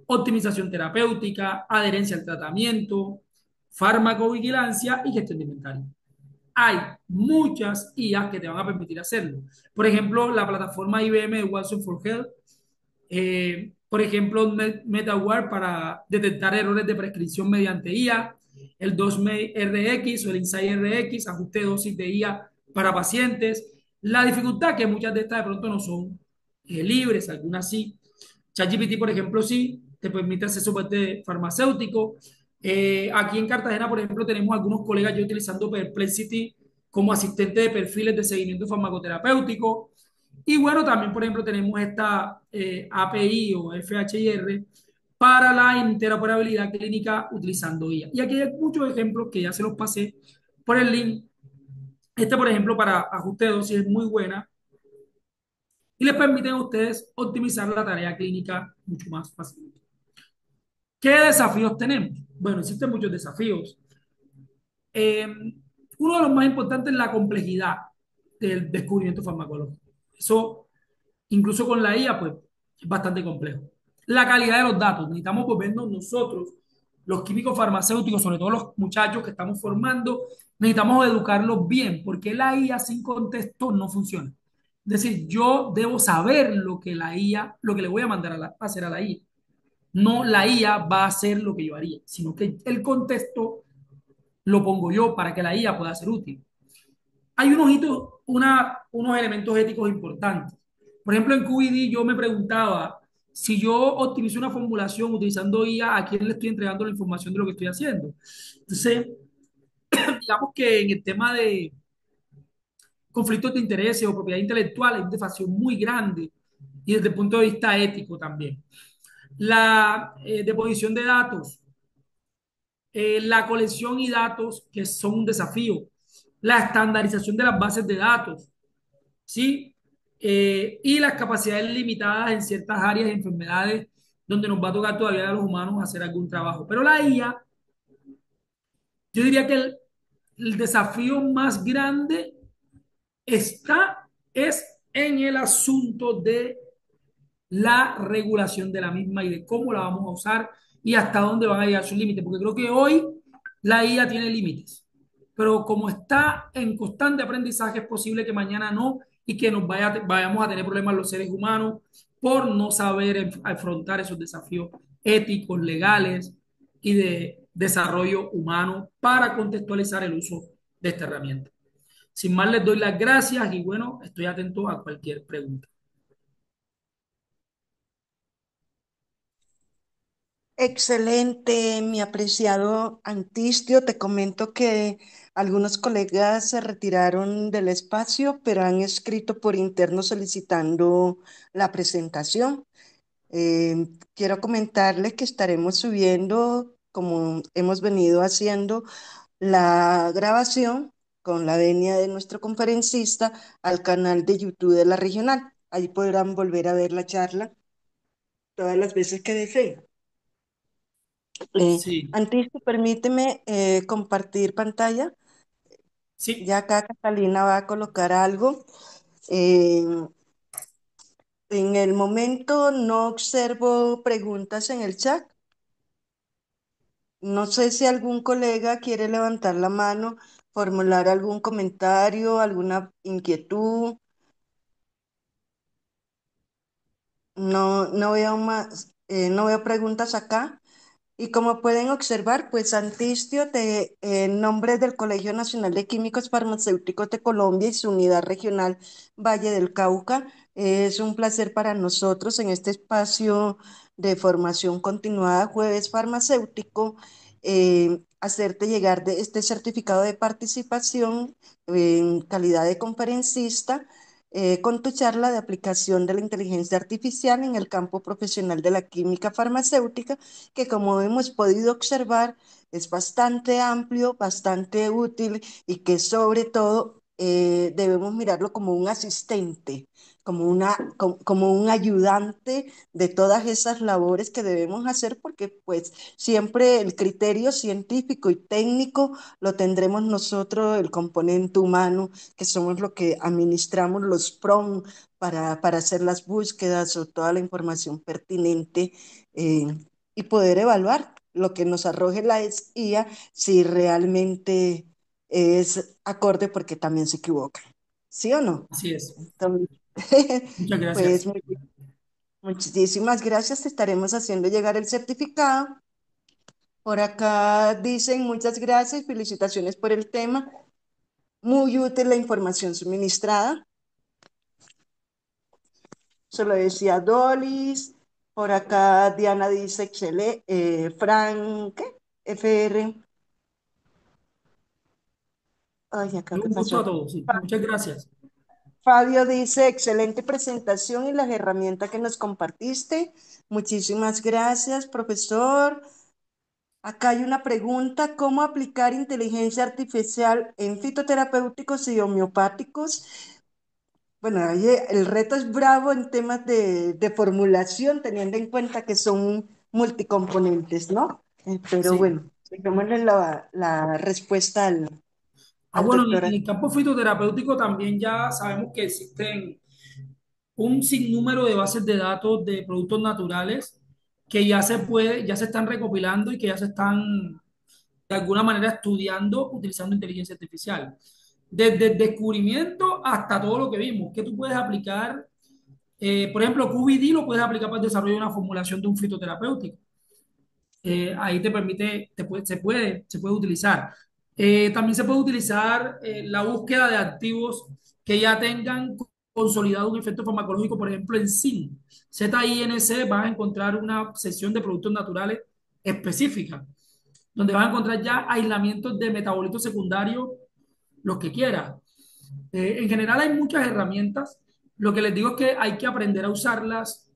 optimización terapéutica, adherencia al tratamiento, farmacovigilancia y gestión de inventario. Hay muchas IAs que te van a permitir hacerlo. Por ejemplo, la plataforma IBM de Watson for Health, por ejemplo, MetaWare para detectar errores de prescripción mediante IA, el 2RX o el Insight RX, ajuste de dosis de IA para pacientes. La dificultad que muchas de estas de pronto no son libres, algunas sí. ChatGPT, por ejemplo, sí, te permite hacer soporte farmacéutico. Aquí en Cartagena, por ejemplo, tenemos algunos colegas ya utilizando Perplexity como asistente de perfiles de seguimiento farmacoterapéutico. Y bueno, también, por ejemplo, tenemos esta API o FHIR para la interoperabilidad clínica utilizando IA. Y aquí hay muchos ejemplos que ya se los pasé por el link. Este, por ejemplo, para ajuste de dosis es muy buena y les permiten a ustedes optimizar la tarea clínica mucho más fácil. ¿Qué desafíos tenemos? Bueno, existen muchos desafíos. Eh, Uno de los más importantes es la complejidad del descubrimiento farmacológico. Eso, incluso con la IA, pues es bastante complejo. La calidad de los datos. Necesitamos volvernos nosotros, los químicos farmacéuticos, sobre todo los muchachos que estamos formando, necesitamos educarlos bien, porque la IA sin contexto no funciona. Es decir, yo debo saber lo que la IA, lo que le voy a mandar a hacer a la IA. No la IA va a hacer lo que yo haría, sino que el contexto lo pongo yo para que la IA pueda ser útil. Hay unos elementos éticos importantes. Por ejemplo, en QED yo me preguntaba, si yo optimizo una formulación utilizando IA, ¿a quién le estoy entregando la información de lo que estoy haciendo? Entonces, digamos que en el tema de conflictos de intereses o propiedad intelectual hay un desafío muy grande y desde el punto de vista ético también. La deposición de datos. la colección y datos, que son un desafío, la estandarización de las bases de datos, ¿sí? Y las capacidades limitadas en ciertas áreas de enfermedades donde nos va a tocar todavía a los humanos hacer algún trabajo. Pero la IA, yo diría que el desafío más grande es en el asunto de la regulación de la misma y de cómo la vamos a usar y hasta dónde van a llegar sus límites, porque creo que hoy la IA tiene límites, pero como está en constante aprendizaje es posible que mañana no y que vayamos a tener problemas los seres humanos por no saber afrontar esos desafíos éticos, legales y de desarrollo humano para contextualizar el uso de esta herramienta. Sin más, les doy las gracias y bueno, estoy atento a cualquier pregunta. Excelente, mi apreciado Antistio. Te comento que algunos colegas se retiraron del espacio, pero han escrito por interno solicitando la presentación. Quiero comentarles que estaremos subiendo, como hemos venido haciendo, la grabación con la venia de nuestro conferencista al canal de YouTube de la regional. Ahí podrán volver a ver la charla todas las veces que deseen. Sí, Antes, permíteme compartir pantalla. sí. Ya acá Catalina va a colocar algo. Eh, en el momento no observo preguntas en el chat. No sé si algún colega quiere levantar la mano, formular algún comentario, alguna inquietud. No, no veo más, no veo preguntas acá. Y como pueden observar, pues Antistio, en nombre del Colegio Nacional de Químicos Farmacéuticos de Colombia y su unidad regional Valle del Cauca, es un placer para nosotros en este espacio de formación continuada Jueves Farmacéutico, hacerte llegar de este certificado de participación en calidad de conferencista con tu charla de aplicación de la inteligencia artificial en el campo profesional de la química farmacéutica, que como hemos podido observar es bastante amplio, bastante útil y que sobre todo debemos mirarlo como un asistente, como un ayudante de todas esas labores que debemos hacer, porque pues siempre el criterio científico y técnico lo tendremos nosotros, el componente humano, que somos los que administramos los PROM para hacer las búsquedas o toda la información pertinente eh, y poder evaluar lo que nos arroje la IA si realmente es acorde porque también se equivoca. ¿Sí o no? Así es. Entonces, Muchas pues gracias. muchísimas gracias. Te estaremos haciendo llegar el certificado. Por acá dicen muchas gracias, felicitaciones por el tema. Muy útil la información suministrada. Se lo decía Dolis. Por acá Diana dice, excelente. Frank, ¿qué? FR. Ay, acá, ¿qué Un gusto a pasó? todos. Sí. Muchas gracias. Fabio dice, excelente presentación y las herramientas que nos compartiste. Muchísimas gracias, profesor. Acá hay una pregunta, ¿cómo aplicar inteligencia artificial en fitoterapéuticos y homeopáticos? Bueno, ahí el reto es bravo en temas de formulación, teniendo en cuenta que son multicomponentes, ¿no? Pero Sí. bueno, démosle la respuesta al Bueno, doctor. en el campo fitoterapéutico también ya sabemos que existen un sinnúmero de bases de datos de productos naturales que ya se están recopilando y que ya se están de alguna manera estudiando utilizando inteligencia artificial. Desde el descubrimiento hasta todo lo que vimos, que tú puedes aplicar, por ejemplo, QBD lo puedes aplicar para el desarrollo de una formulación de un fitoterapéutico. Ahí te permite, se puede utilizar. También se puede utilizar la búsqueda de activos que ya tengan consolidado un efecto farmacológico, por ejemplo, en zinc. ZINC vas a encontrar una sección de productos naturales específica, donde vas a encontrar ya aislamientos de metabolitos secundarios, los que quieras. En general hay muchas herramientas. Lo que les digo es que hay que aprender a usarlas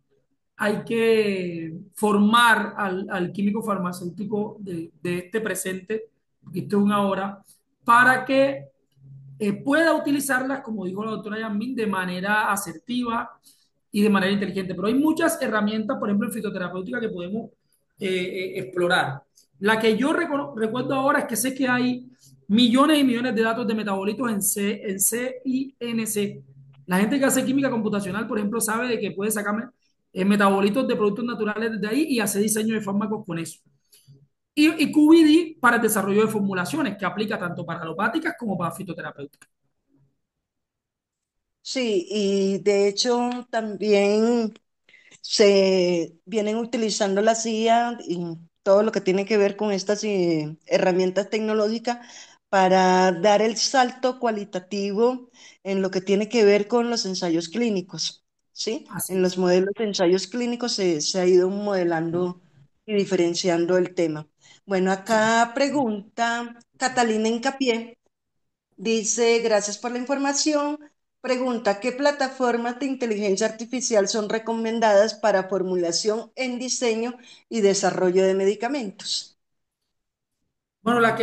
hay que formar al químico farmacéutico de este presente, porque esto es una hora, para que pueda utilizarlas, como dijo la doctora Yasmin, de manera asertiva y de manera inteligente. Pero hay muchas herramientas, por ejemplo, en fitoterapéutica que podemos explorar. La que yo recuerdo ahora es que sé que hay millones y millones de datos de metabolitos en CINC. La gente que hace química computacional, por ejemplo, sabe de que puede sacar metabolitos de productos naturales desde ahí y hacer diseño de fármacos con eso. Y QBD para el desarrollo de formulaciones, que aplica tanto para alopáticas como para fitoterapéuticas. Sí, y de hecho también se vienen utilizando la CIA y todo lo que tiene que ver con estas herramientas tecnológicas para dar el salto cualitativo en lo que tiene que ver con los ensayos clínicos, ¿sí? Así En los es. modelos de ensayos clínicos se ha ido modelando y diferenciando el tema. Bueno, Sí. acá pregunta Catalina Incapié. Dice, gracias por la información. Pregunta, ¿qué plataformas de inteligencia artificial son recomendadas para formulación en diseño y desarrollo de medicamentos? Bueno, la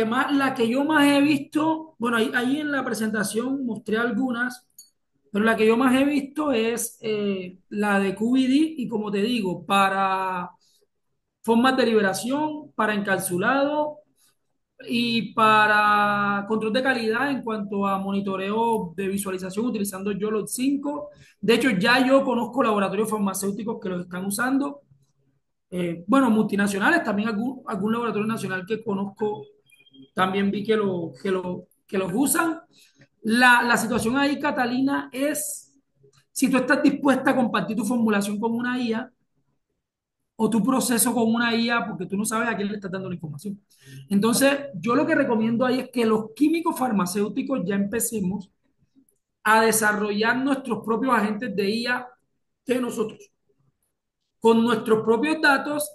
que yo más he visto, bueno, ahí en la presentación mostré algunas, pero la que yo más he visto es la de QBD y como te digo, para formas de liberación, para encapsulado y para control de calidad en cuanto a monitoreo de visualización utilizando YOLO 5. De hecho, ya yo conozco laboratorios farmacéuticos que los están usando. Bueno, multinacionales, también algún laboratorio nacional que conozco, también vi que los usan. La situación ahí, Catalina, es si tú estás dispuesta a compartir tu formulación con una IA o tu proceso con una IA, porque tú no sabes a quién le estás dando la información. Entonces, yo lo que recomiendo ahí es que los químicos farmacéuticos ya empecemos a desarrollar nuestros propios agentes de IA de nosotros, con nuestros propios datos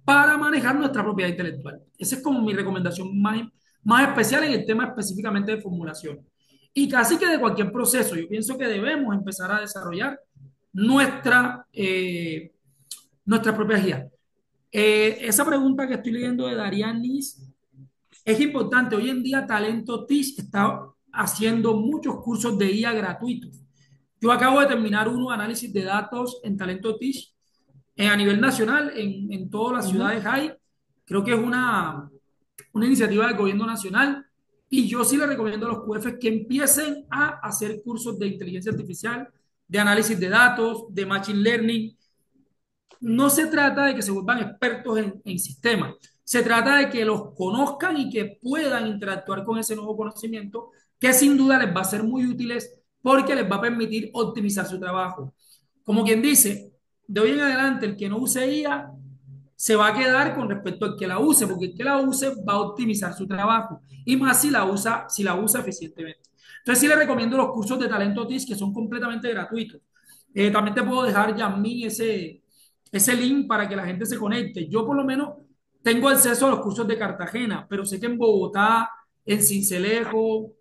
para manejar nuestra propiedad intelectual. Esa es como mi recomendación más especial en el tema específicamente de formulación. Y casi que de cualquier proceso, yo pienso que debemos empezar a desarrollar nuestra propia guía. Esa pregunta que estoy leyendo de Darianis es importante. Hoy en día Talento Teach está haciendo muchos cursos de IA gratuitos. Yo acabo de terminar uno, análisis de datos en Talento Teach, a nivel nacional, en todas las Ujú. ciudades hay. Creo que es una iniciativa del gobierno nacional y yo sí le recomiendo a los QF que empiecen a hacer cursos de inteligencia artificial, de análisis de datos, de machine learning. No se trata de que se vuelvan expertos en sistemas, se trata de que los conozcan y que puedan interactuar con ese nuevo conocimiento que sin duda les va a ser muy útiles porque les va a permitir optimizar su trabajo. Como quien dice, de hoy en adelante el que no use IA se va a quedar con respecto al que la use, porque el que la use va a optimizar su trabajo y más si la usa eficientemente. Entonces sí le recomiendo los cursos de Talento TIS que son completamente gratuitos. También te puedo dejar, Yasmin, ese link para que la gente se conecte. Yo por lo menos tengo acceso a los cursos de Cartagena, pero sé que en Bogotá, en Cincelejo,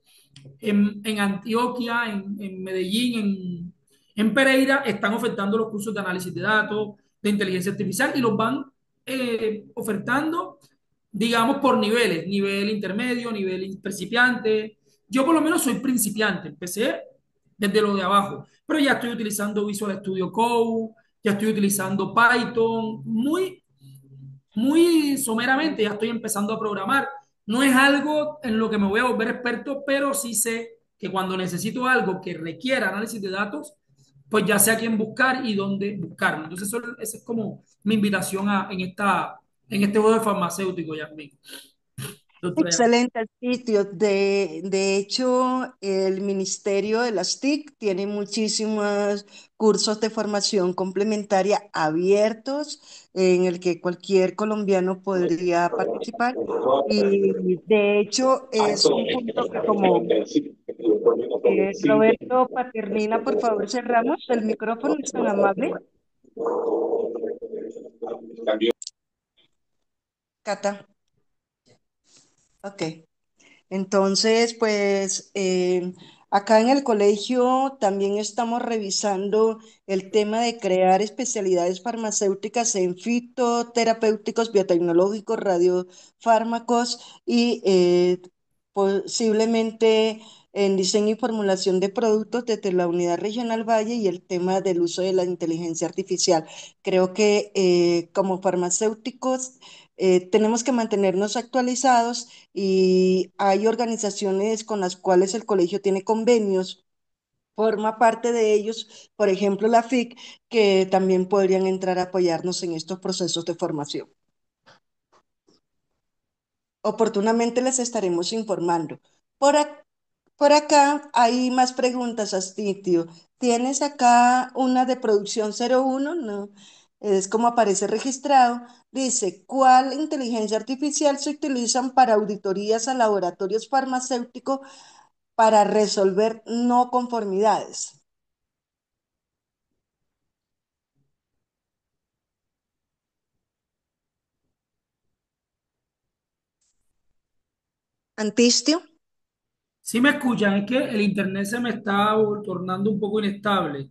en Antioquia, en Medellín, en Pereira, están ofertando los cursos de análisis de datos, de inteligencia artificial y los van ofertando, digamos, por niveles, nivel intermedio, nivel principiante. Yo por lo menos soy principiante, empecé desde lo de abajo, pero ya estoy utilizando Visual Studio Code, ya estoy utilizando Python, muy someramente, ya estoy empezando a programar. No es algo en lo que me voy a volver experto, pero sí sé que cuando necesito algo que requiera análisis de datos, pues ya sé a quién buscar y dónde buscarlo. Entonces, esa es como mi invitación en este juego de farmacéutico, Yasmin, doctora Yasmin. Excelente sitio. De hecho, el Ministerio de las TIC tiene muchísimos cursos de formación complementaria abiertos en el que cualquier colombiano podría participar. Y de hecho, es un punto que como Roberto Paternina, por favor, cerramos el micrófono, es tan amable. Cata, ok. Entonces, pues Acá en el colegio también estamos revisando el tema de crear especialidades farmacéuticas en fitoterapéuticos, biotecnológicos, radiofármacos y posiblemente en diseño y formulación de productos desde la Unidad Regional Valle y el tema del uso de la inteligencia artificial. Creo que como farmacéuticos tenemos que mantenernos actualizados y hay organizaciones con las cuales el colegio tiene convenios, forma parte de ellos, por ejemplo la FIC, que también podrían entrar a apoyarnos en estos procesos de formación. Oportunamente les estaremos informando. Por acá hay más preguntas, Astitio. ¿Tienes acá una de producción 01? No, es como aparece registrado. Dice, ¿cuál inteligencia artificial se utilizan para auditorías a laboratorios farmacéuticos para resolver no conformidades? Antistio, Si me escuchan, es que el internet se me está tornando un poco inestable.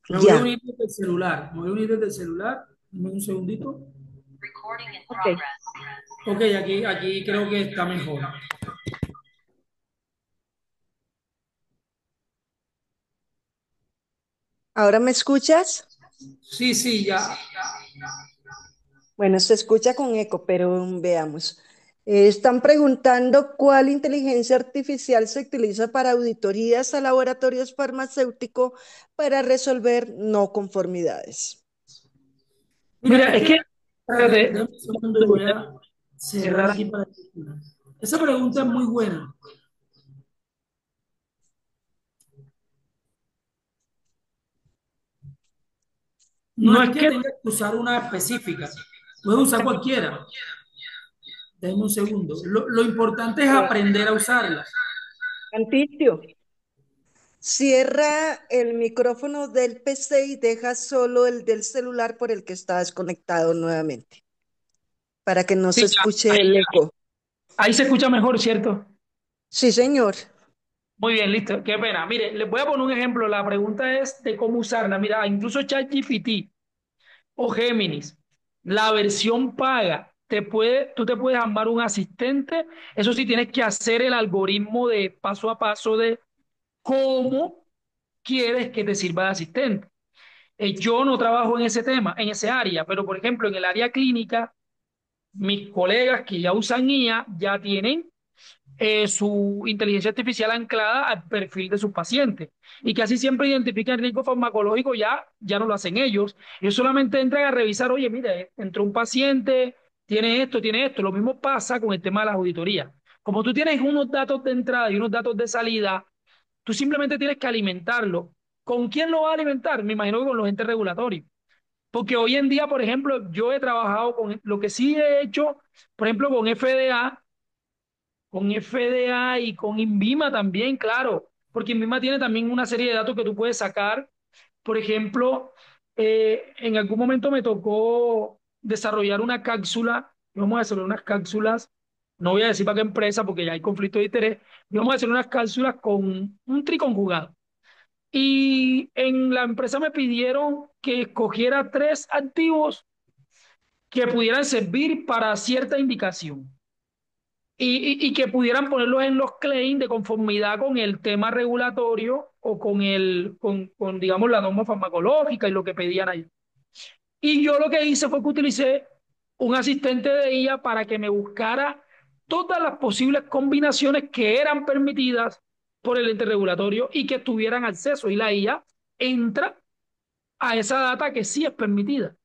Me voy a ya. unir desde el celular. Me voy a unir desde el celular. Dame un segundito. Ok. Ok, aquí creo que está mejor. ¿Ahora me escuchas? Sí, sí, ya. Bueno, se escucha con eco, pero veamos. Están preguntando cuál inteligencia artificial se utiliza para auditorías a laboratorios farmacéuticos para resolver no conformidades. Mira, Mira, es es que, que, espérate, espérate, dame un segundo y voy a cerrar aquí para... Esa pregunta es muy buena. no No es es que que, tengas que usar una específica. Puedes usar cualquiera. Dame un segundo. Lo importante es aprender a usarla. Anticio, cierra el micrófono del PC y deja solo el del celular por el que está desconectado nuevamente, para que no sí, se ya, escuche el eco. ahí se escucha mejor, ¿cierto? Sí, señor. Muy bien, listo, qué pena. Mire, les voy a poner un ejemplo. La pregunta es de cómo usarla. Mira, incluso ChatGPT o Géminis, la versión paga, tú te puedes armar un asistente. Eso sí, tienes que hacer el algoritmo de paso a paso de cómo quieres que te sirva de asistente. Yo no trabajo en ese tema, en ese área, pero por ejemplo, en el área clínica, mis colegas que ya usan IA ya tienen su inteligencia artificial anclada al perfil de sus pacientes y casi siempre identifican riesgo farmacológico, ya no lo hacen ellos. Ellos solamente entran a revisar, oye, mira, entró un paciente, tiene esto. Lo mismo pasa con el tema de las auditorías. Como tú tienes unos datos de entrada y unos datos de salida, tú simplemente tienes que alimentarlo. ¿Con quién lo va a alimentar? Me imagino que con los entes regulatorios. Porque hoy en día, por ejemplo, yo he trabajado con lo que sí he hecho, por ejemplo, con FDA y con INVIMA también, claro, porque INVIMA tiene también una serie de datos que tú puedes sacar. Por ejemplo, en algún momento me tocó desarrollar una cápsula, vamos a hacer unas cápsulas, no voy a decir para qué empresa porque ya hay conflicto de interés, vamos a hacer unas cápsulas con un triconjugado. Y en la empresa me pidieron que escogiera tres activos que pudieran servir para cierta indicación y que pudieran ponerlos en los claims de conformidad con el tema regulatorio o con, digamos, la norma farmacológica y lo que pedían ahí. Y yo lo que hice fue que utilicé un asistente de ella para que me buscara todas las posibles combinaciones que eran permitidas por el ente regulatorio y que tuvieran acceso. Y la IA entra a esa data que sí es permitida.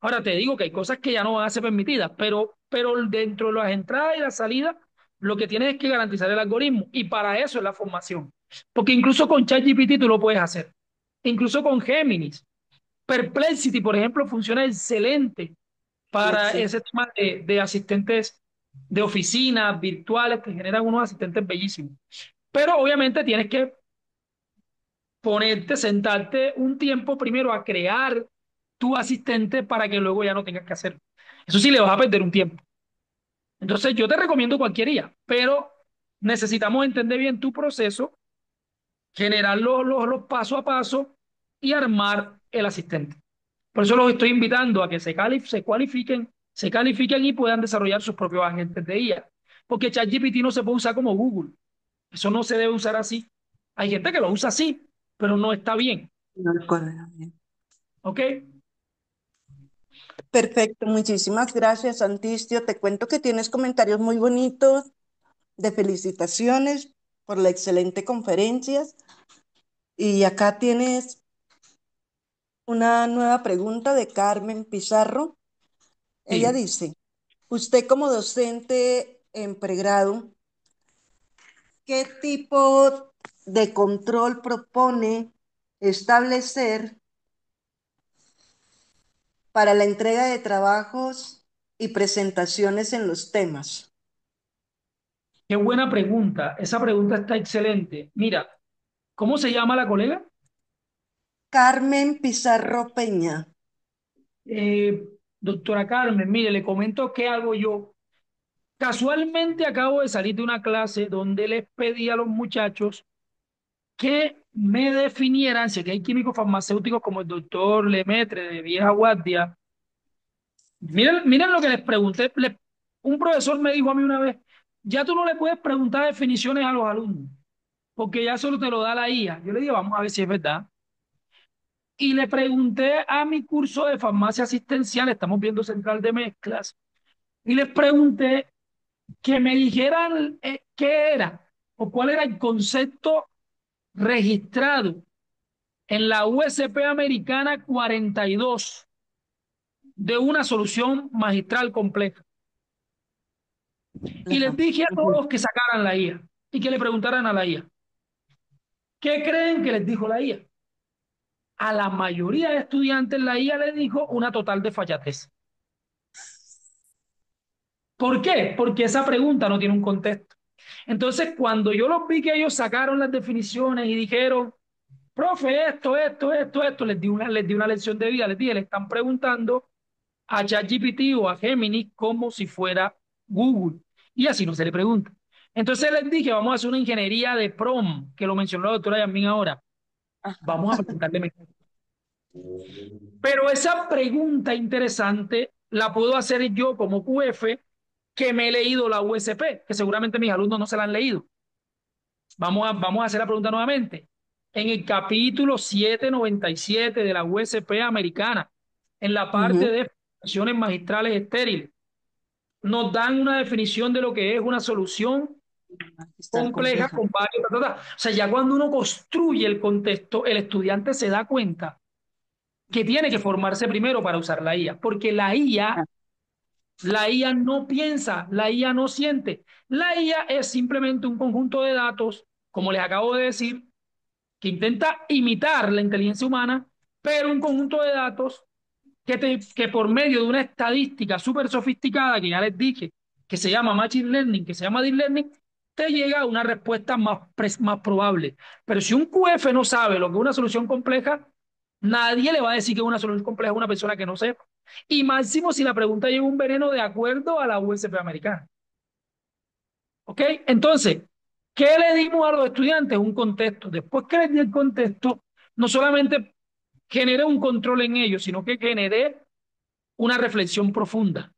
Ahora te digo que hay cosas que ya no van a ser permitidas, pero dentro de las entradas y las salidas, lo que tienes es que garantizar el algoritmo y para eso es la formación. Porque incluso con ChatGPT tú lo puedes hacer. Incluso con Géminis. Perplexity, por ejemplo, funciona excelente para Excelente. ese tema de asistentes de oficinas virtuales que generan unos asistentes bellísimos. Pero obviamente tienes que ponerte, sentarte un tiempo primero a crear tu asistente para que luego ya no tengas que hacerlo. Eso sí, le vas a perder un tiempo. Entonces, yo te recomiendo cualquier IA, pero necesitamos entender bien tu proceso generar los paso a paso y armar el asistente. Por eso los estoy invitando a que se califiquen y puedan desarrollar sus propios agentes de IA. Porque ChatGPT no se puede usar como Google. Eso no se debe usar así. Hay gente que lo usa así, pero no está bien. No recuerdo bien. ¿Ok? Perfecto, muchísimas gracias, Santistio. Te cuento que tienes comentarios muy bonitos de felicitaciones por la excelente conferencia. Y acá tienes una nueva pregunta de Carmen Pizarro. Ella Sí. dice, usted como docente en pregrado, ¿qué tipo de control propone establecer para la entrega de trabajos y presentaciones en los temas? Qué buena pregunta. Esa pregunta está excelente. Mira, ¿cómo se llama la colega? Carmen Pizarro Peña. Doctora Carmen, mire, le comento qué hago yo. Casualmente acabo de salir de una clase donde les pedí a los muchachos que me definieran, si aquí hay químicos farmacéuticos como el doctor Lemaitre de vieja guardia. Miren lo que les pregunté. Un profesor me dijo a mí una vez, ya tú no le puedes preguntar definiciones a los alumnos, porque ya solo te lo da la IA. Yo le dije, vamos a ver si es verdad. Y le pregunté a mi curso de farmacia asistencial, estamos viendo central de mezclas, y les pregunté que me dijeran qué era o cuál era el concepto registrado en la USP americana 42 de una solución magistral compleja. Y les Ajá. dije a Ujú. todos que sacaran la IA y que le preguntaran a la IA. ¿Qué creen que les dijo la IA? A la mayoría de estudiantes la IA les dijo una total desfachatez. ¿Por qué? Porque esa pregunta no tiene un contexto. Entonces, cuando yo los vi que ellos sacaron las definiciones y dijeron, profe, esto, les di una lección de vida, les dije, le están preguntando a ChatGPT o a Gemini como si fuera Google. Y así no se le pregunta. Entonces les dije, vamos a hacer una ingeniería de PROM, que lo mencionó la doctora Yasmin ahora. Ajá. Vamos a preguntarle mejor. Pero esa pregunta interesante la puedo hacer yo como QF, que me he leído la USP, que seguramente mis alumnos no se la han leído. Vamos a hacer la pregunta nuevamente. En el capítulo 797 de la USP americana, en la parte Ujú. de funciones magistrales estériles, nos dan una definición de lo que es una solución Estar compleja compleja. con varios. O sea, ya cuando uno construye el contexto, el estudiante se da cuenta que tiene que formarse primero para usar la IA, porque Ah, la IA no piensa, la IA no siente. La IA es simplemente un conjunto de datos, como les acabo de decir, que intenta imitar la inteligencia humana, pero un conjunto de datos que por medio de una estadística súper sofisticada, que ya les dije, que se llama Machine Learning, que se llama Deep Learning, te llega a una respuesta más probable. Pero si un QF no sabe lo que es una solución compleja, nadie le va a decir que es una solución compleja a una persona que no sepa. Y máximo si la pregunta lleva un veneno de acuerdo a la USP americana. ¿Ok? Entonces, ¿qué le dimos a los estudiantes? Un contexto. Después que les di el contexto, no solamente generé un control en ellos, sino que generé una reflexión profunda.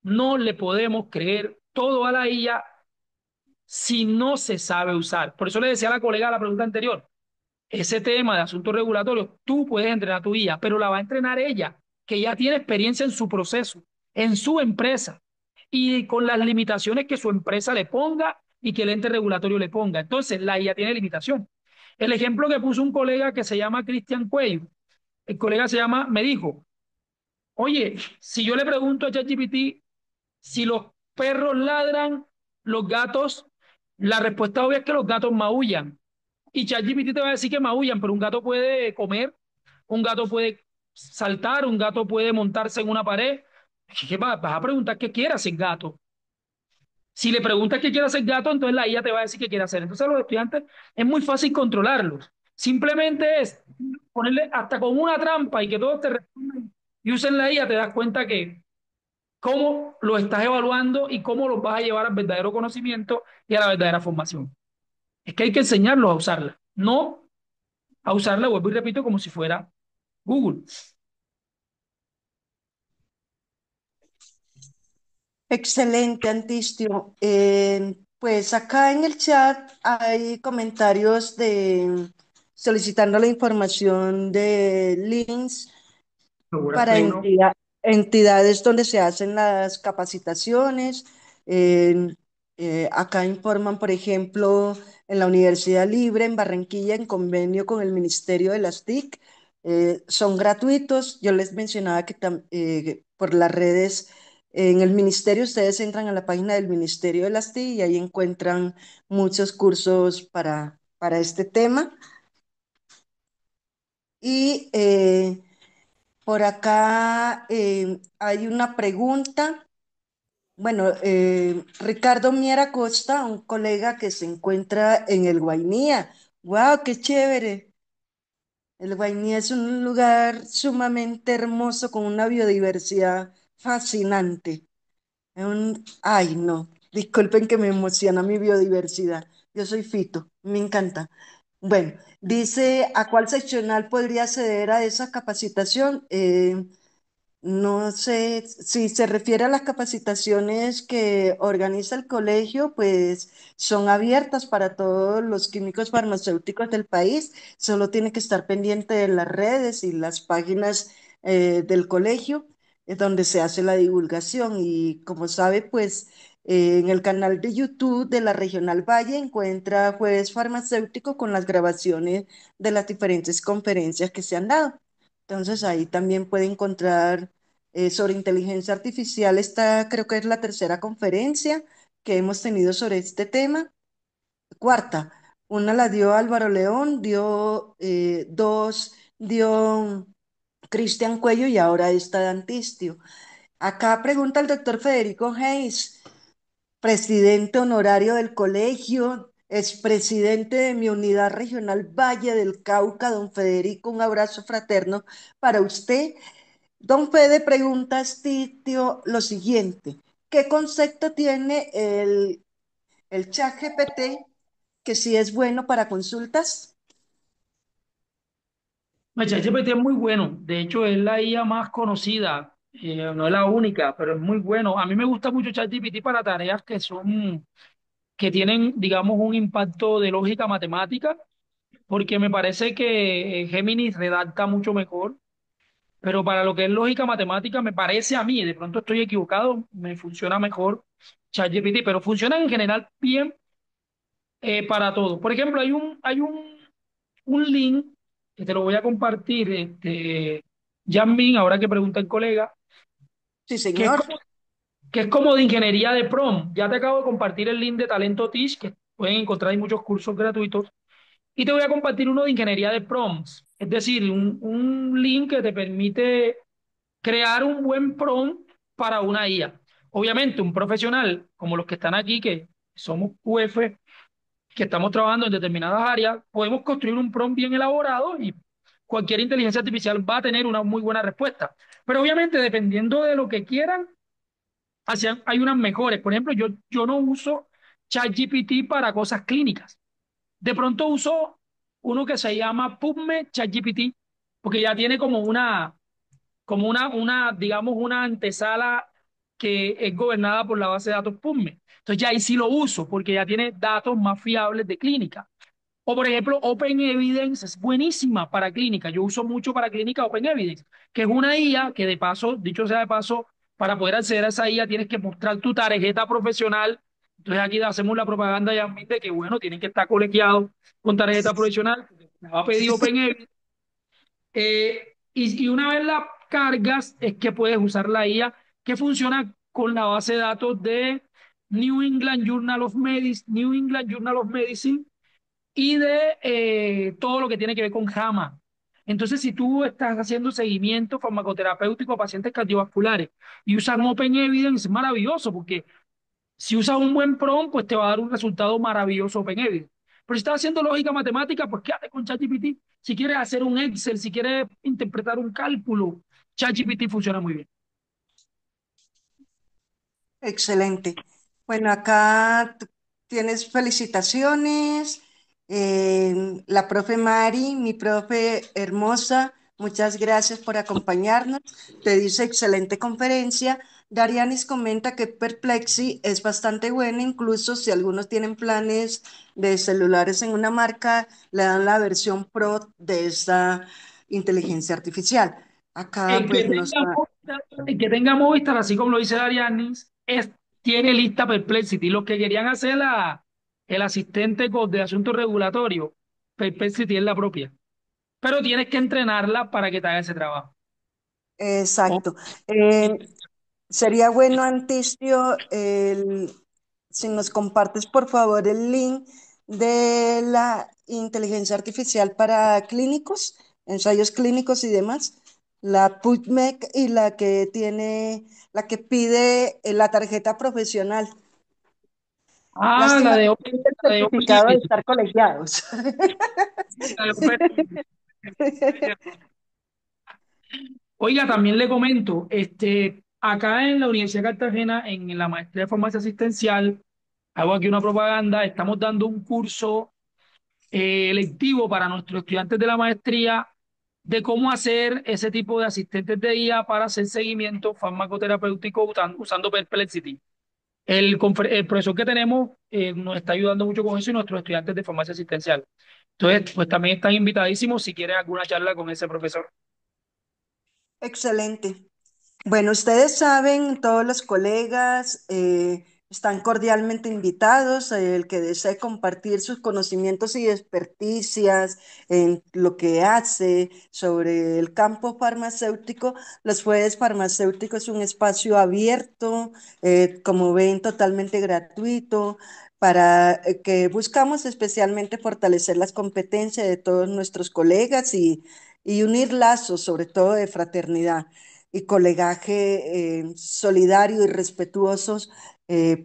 No le podemos creer todo a la IA si no se sabe usar. Por eso le decía a la colega la pregunta anterior, ese tema de asuntos regulatorios, tú puedes entrenar a tu IA, pero la va a entrenar ella, que ya tiene experiencia en su proceso, en su empresa, y con las limitaciones que su empresa le ponga y que el ente regulatorio le ponga. Entonces, la IA tiene limitación. El ejemplo que puso un colega que se llama Cristian Cuello, el colega me dijo, oye, si yo le pregunto a ChatGPT si los perros ladran, los gatos, la respuesta obvia es que los gatos maullan. Y ChatGPT te va a decir que maullan, pero un gato puede comer, un gato puede saltar, un gato puede montarse en una pared. ¿Qué vas a preguntar qué quiere hacer gato? Si le preguntas qué quiere hacer gato, entonces la IA te va a decir qué quiere hacer. Entonces a los estudiantes es muy fácil controlarlos. Simplemente es ponerle hasta con una trampa y que todos te respondan y usen la IA, te das cuenta que cómo lo estás evaluando y cómo los vas a llevar al verdadero conocimiento y a la verdadera formación. Es que hay que enseñarlos a usarla. no a usarla, vuelvo y repito, como si fuera Google. Excelente, Antistio. Pues acá en el chat hay comentarios de solicitando la información de links Seguro para que uno, entidades donde se hacen las capacitaciones. En- Acá informan, por ejemplo, en la Universidad Libre en Barranquilla, en convenio con el Ministerio de las TIC, son gratuitos. Yo les mencionaba que por las redes, en el ministerio, ustedes entran a la página del Ministerio de las TIC y ahí encuentran muchos cursos para este tema. Y por acá hay una pregunta. Bueno, Ricardo Miera Costa, un colega que se encuentra en el Guainía. ¡Wow, qué chévere! El Guainía es un lugar sumamente hermoso con una biodiversidad fascinante. Ay, no, disculpen que me emociona mi biodiversidad. Yo soy fito, me encanta. Bueno, dice, ¿a cuál seccional podría acceder a esa capacitación? No sé si se refiere a las capacitaciones que organiza el colegio, pues son abiertas para todos los químicos farmacéuticos del país. Solo tiene que estar pendiente de las redes y las páginas del colegio, donde se hace la divulgación. Y como sabe, pues en el canal de YouTube de la Regional Valle encuentra Jueves Farmacéutico con las grabaciones de las diferentes conferencias que se han dado. Entonces ahí también puede encontrar sobre inteligencia artificial. Esta creo que es la tercera conferencia que hemos tenido sobre este tema. Cuarta, una la dio Álvaro León, dio dos, dio Cristian Cuello y ahora esta de Antistio. Acá pregunta el doctor Federico Hayes, presidente honorario del colegio, expresidente de mi unidad regional Valle del Cauca, don Federico, un abrazo fraterno para usted. Don Fede pregunta a Titio lo siguiente: ¿qué concepto tiene el chat GPT que si es bueno para consultas? ChatGPT es muy bueno. De hecho, es la IA más conocida. No es la única, pero es muy bueno. A mí me gusta mucho ChatGPT para tareas que tienen, digamos, un impacto de lógica matemática, porque me parece que Géminis redacta mucho mejor. Pero para lo que es lógica matemática, me parece a mí, de pronto estoy equivocado, me funciona mejor ChatGPT, pero funciona en general bien para todo. Por ejemplo, un link que te lo voy a compartir, Janmin, ahora que pregunta el colega, Sí, que es señor. como, que es como de ingeniería de prompt. Ya te acabo de compartir el link de Talento Teach, que pueden encontrar ahí muchos cursos gratuitos. Y te voy a compartir uno de ingeniería de prompts, es decir, un link que te permite crear un buen prompt para una IA. Obviamente, un profesional como los que están aquí, que somos UF, que estamos trabajando en determinadas áreas, podemos construir un prompt bien elaborado y cualquier inteligencia artificial va a tener una muy buena respuesta. Pero obviamente, dependiendo de lo que quieran, hay unas mejores. Por ejemplo, yo no uso ChatGPT para cosas clínicas. De pronto uso uno que se llama PubMed ChatGPT, porque ya tiene digamos, una antesala que es gobernada por la base de datos PubMed. Entonces ya ahí sí lo uso, porque ya tiene datos más fiables de clínica. O por ejemplo, Open Evidence es buenísima para clínica. Yo uso mucho para clínica Open Evidence, que es una IA que de paso, dicho sea de paso, para poder acceder a esa IA tienes que mostrar tu tarjeta profesional. Entonces aquí hacemos la propaganda ya de que, bueno, tienen que estar colegiados con tarjeta profesional. Me va a pedir Open Evidence. Y una vez la cargas, es que puedes usar la IA que funciona con la base de datos de New England Journal of Medicine y de todo lo que tiene que ver con JAMA. Entonces, si tú estás haciendo seguimiento farmacoterapéutico a pacientes cardiovasculares y usas Open Evidence, es maravilloso, porque si usas un buen prompt, pues te va a dar un resultado maravilloso Open Evidence. Pero si estás haciendo lógica matemática, pues quédate con ChatGPT. Si quieres hacer un Excel, si quieres interpretar un cálculo, ChatGPT funciona muy bien. Excelente. Bueno, acá tienes felicitaciones. La profe Mari, mi profe hermosa, muchas gracias por acompañarnos. Te dice excelente conferencia. Darianis comenta que Perplexi es bastante buena, incluso si algunos tienen planes de celulares en una marca, le dan la versión Pro de esta inteligencia artificial. Acá El que pues nos... tenga Movistar, el que tenga Movistar, así como lo dice Darianis, tiene lista Perplexity. Los que querían hacer el asistente de asuntos regulatorios, Perplexity es la propia. Pero tienes que entrenarla para que te haga ese trabajo. O- Exacto. Eh, Sería bueno, Anticio, si nos compartes por favor el link de la inteligencia artificial para clínicos, ensayos clínicos y demás, la PubMed y la que tiene, la que pide la tarjeta profesional. Ah, Lástima que no tiene el la de certificado de OpenAI. estar colegiados. La de OpenAI. Oiga, también le comento, acá en la Universidad de Cartagena, en la maestría de farmacia asistencial, hago aquí una propaganda, estamos dando un curso electivo para nuestros estudiantes de la maestría de cómo hacer ese tipo de asistentes de IA para hacer seguimiento farmacoterapéutico usando Perplexity. El profesor que tenemos nos está ayudando mucho con eso y nuestros estudiantes de farmacia asistencial. Entonces, pues también están invitadísimos si quieren alguna charla con ese profesor. Excelente. Bueno, ustedes saben, todos los colegas están cordialmente invitados. El que desee compartir sus conocimientos y experticias en lo que hace sobre el campo farmacéutico, los jueves farmacéuticos es un espacio abierto, como ven, totalmente gratuito, para que buscamos especialmente fortalecer las competencias de todos nuestros colegas y unir lazos, sobre todo de fraternidad y colegaje solidario y respetuosos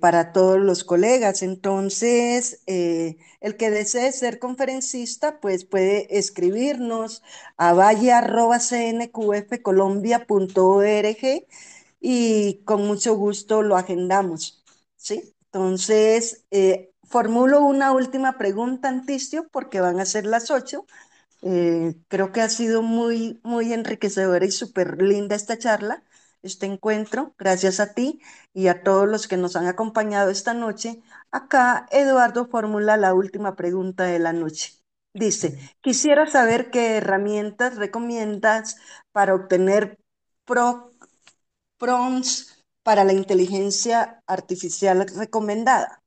para todos los colegas. Entonces, el que desee ser conferencista, pues puede escribirnos a valle@cnqfcolombia.org y con mucho gusto lo agendamos, ¿sí? Entonces, formulo una última pregunta, Anticio, porque van a ser las 8. Creo que ha sido muy, muy enriquecedora y súper linda esta charla, este encuentro. Gracias a ti y a todos los que nos han acompañado esta noche. Acá Eduardo formula la última pregunta de la noche. Dice, quisiera saber qué herramientas recomiendas para obtener pro- prompts para la inteligencia artificial recomendada.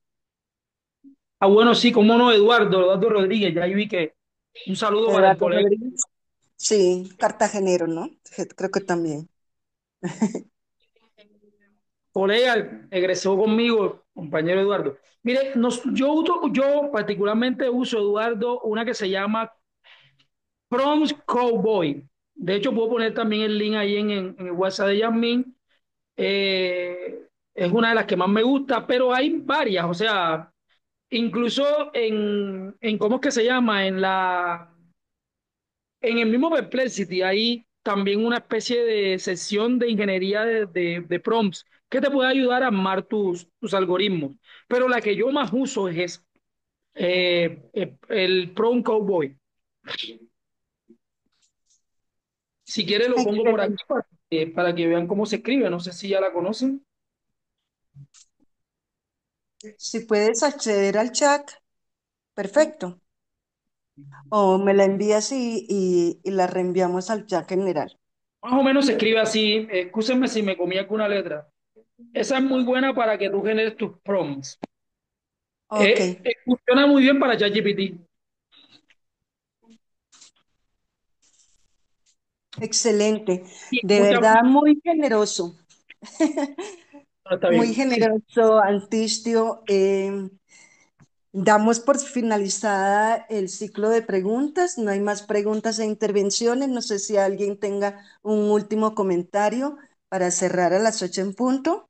Ah, bueno, sí, cómo no, Eduardo Rodríguez, ya ahí vi que un saludo para el Eduardo colega. Rodríguez. Sí, cartagenero, ¿no? Creo que también. Colega, egresó conmigo, compañero Eduardo. Mire, yo particularmente uso, Eduardo, una que se llama Prompts Cowboy. De hecho, puedo poner también el link ahí en el WhatsApp de Yasmin. Es una de las que más me gusta, pero hay varias, o sea, incluso ¿cómo es que se llama? En el mismo Perplexity hay también una especie de sección de ingeniería de prompts que te puede ayudar a armar tus algoritmos. Pero la que yo más uso es el Prompt Cowboy. Si quiere lo pongo por aquí Excelente. para que vean cómo se escribe. No sé si ya la conocen. Si puedes acceder al chat, perfecto. O me la envías y la reenviamos al chat general. Más o menos se escribe así. Excúsenme si me comí alguna letra. Esa es muy buena para que tú generes tus prompts. Ok, Funciona muy bien para ChatGPT. excelente. Y De muchas, verdad, muy generoso. está Muy bien. Sí, generoso, Antistio. Damos por finalizada el ciclo de preguntas. No hay más preguntas e intervenciones. No sé si alguien tenga un último comentario para cerrar a las 8 en punto.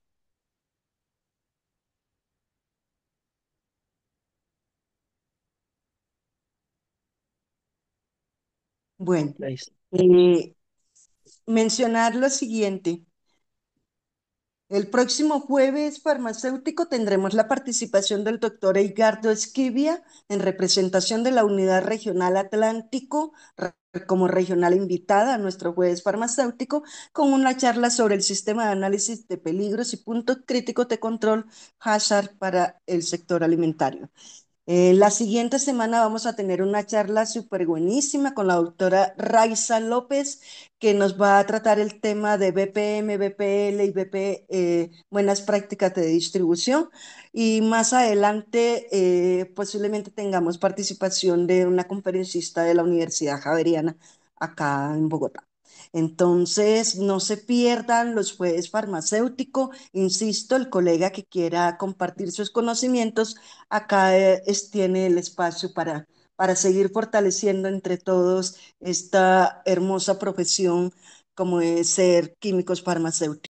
Bueno, listo. eh, mencionar lo siguiente. El próximo jueves farmacéutico tendremos la participación del doctor Edgardo Esquivia en representación de la Unidad Regional Atlántico como regional invitada a nuestro jueves farmacéutico con una charla sobre el sistema de análisis de peligros y puntos críticos de control hazard para el sector alimentario. La siguiente semana vamos a tener una charla súper buenísima con la doctora Raiza López, que nos va a tratar el tema de BPM, BPL y BP, buenas prácticas de distribución. Y más adelante posiblemente tengamos participación de una conferencista de la Universidad Javeriana acá en Bogotá. Entonces, no se pierdan los jueves farmacéutico. Insisto, el colega que quiera compartir sus conocimientos, acá tiene el espacio para seguir fortaleciendo entre todos esta hermosa profesión como es ser químicos farmacéuticos.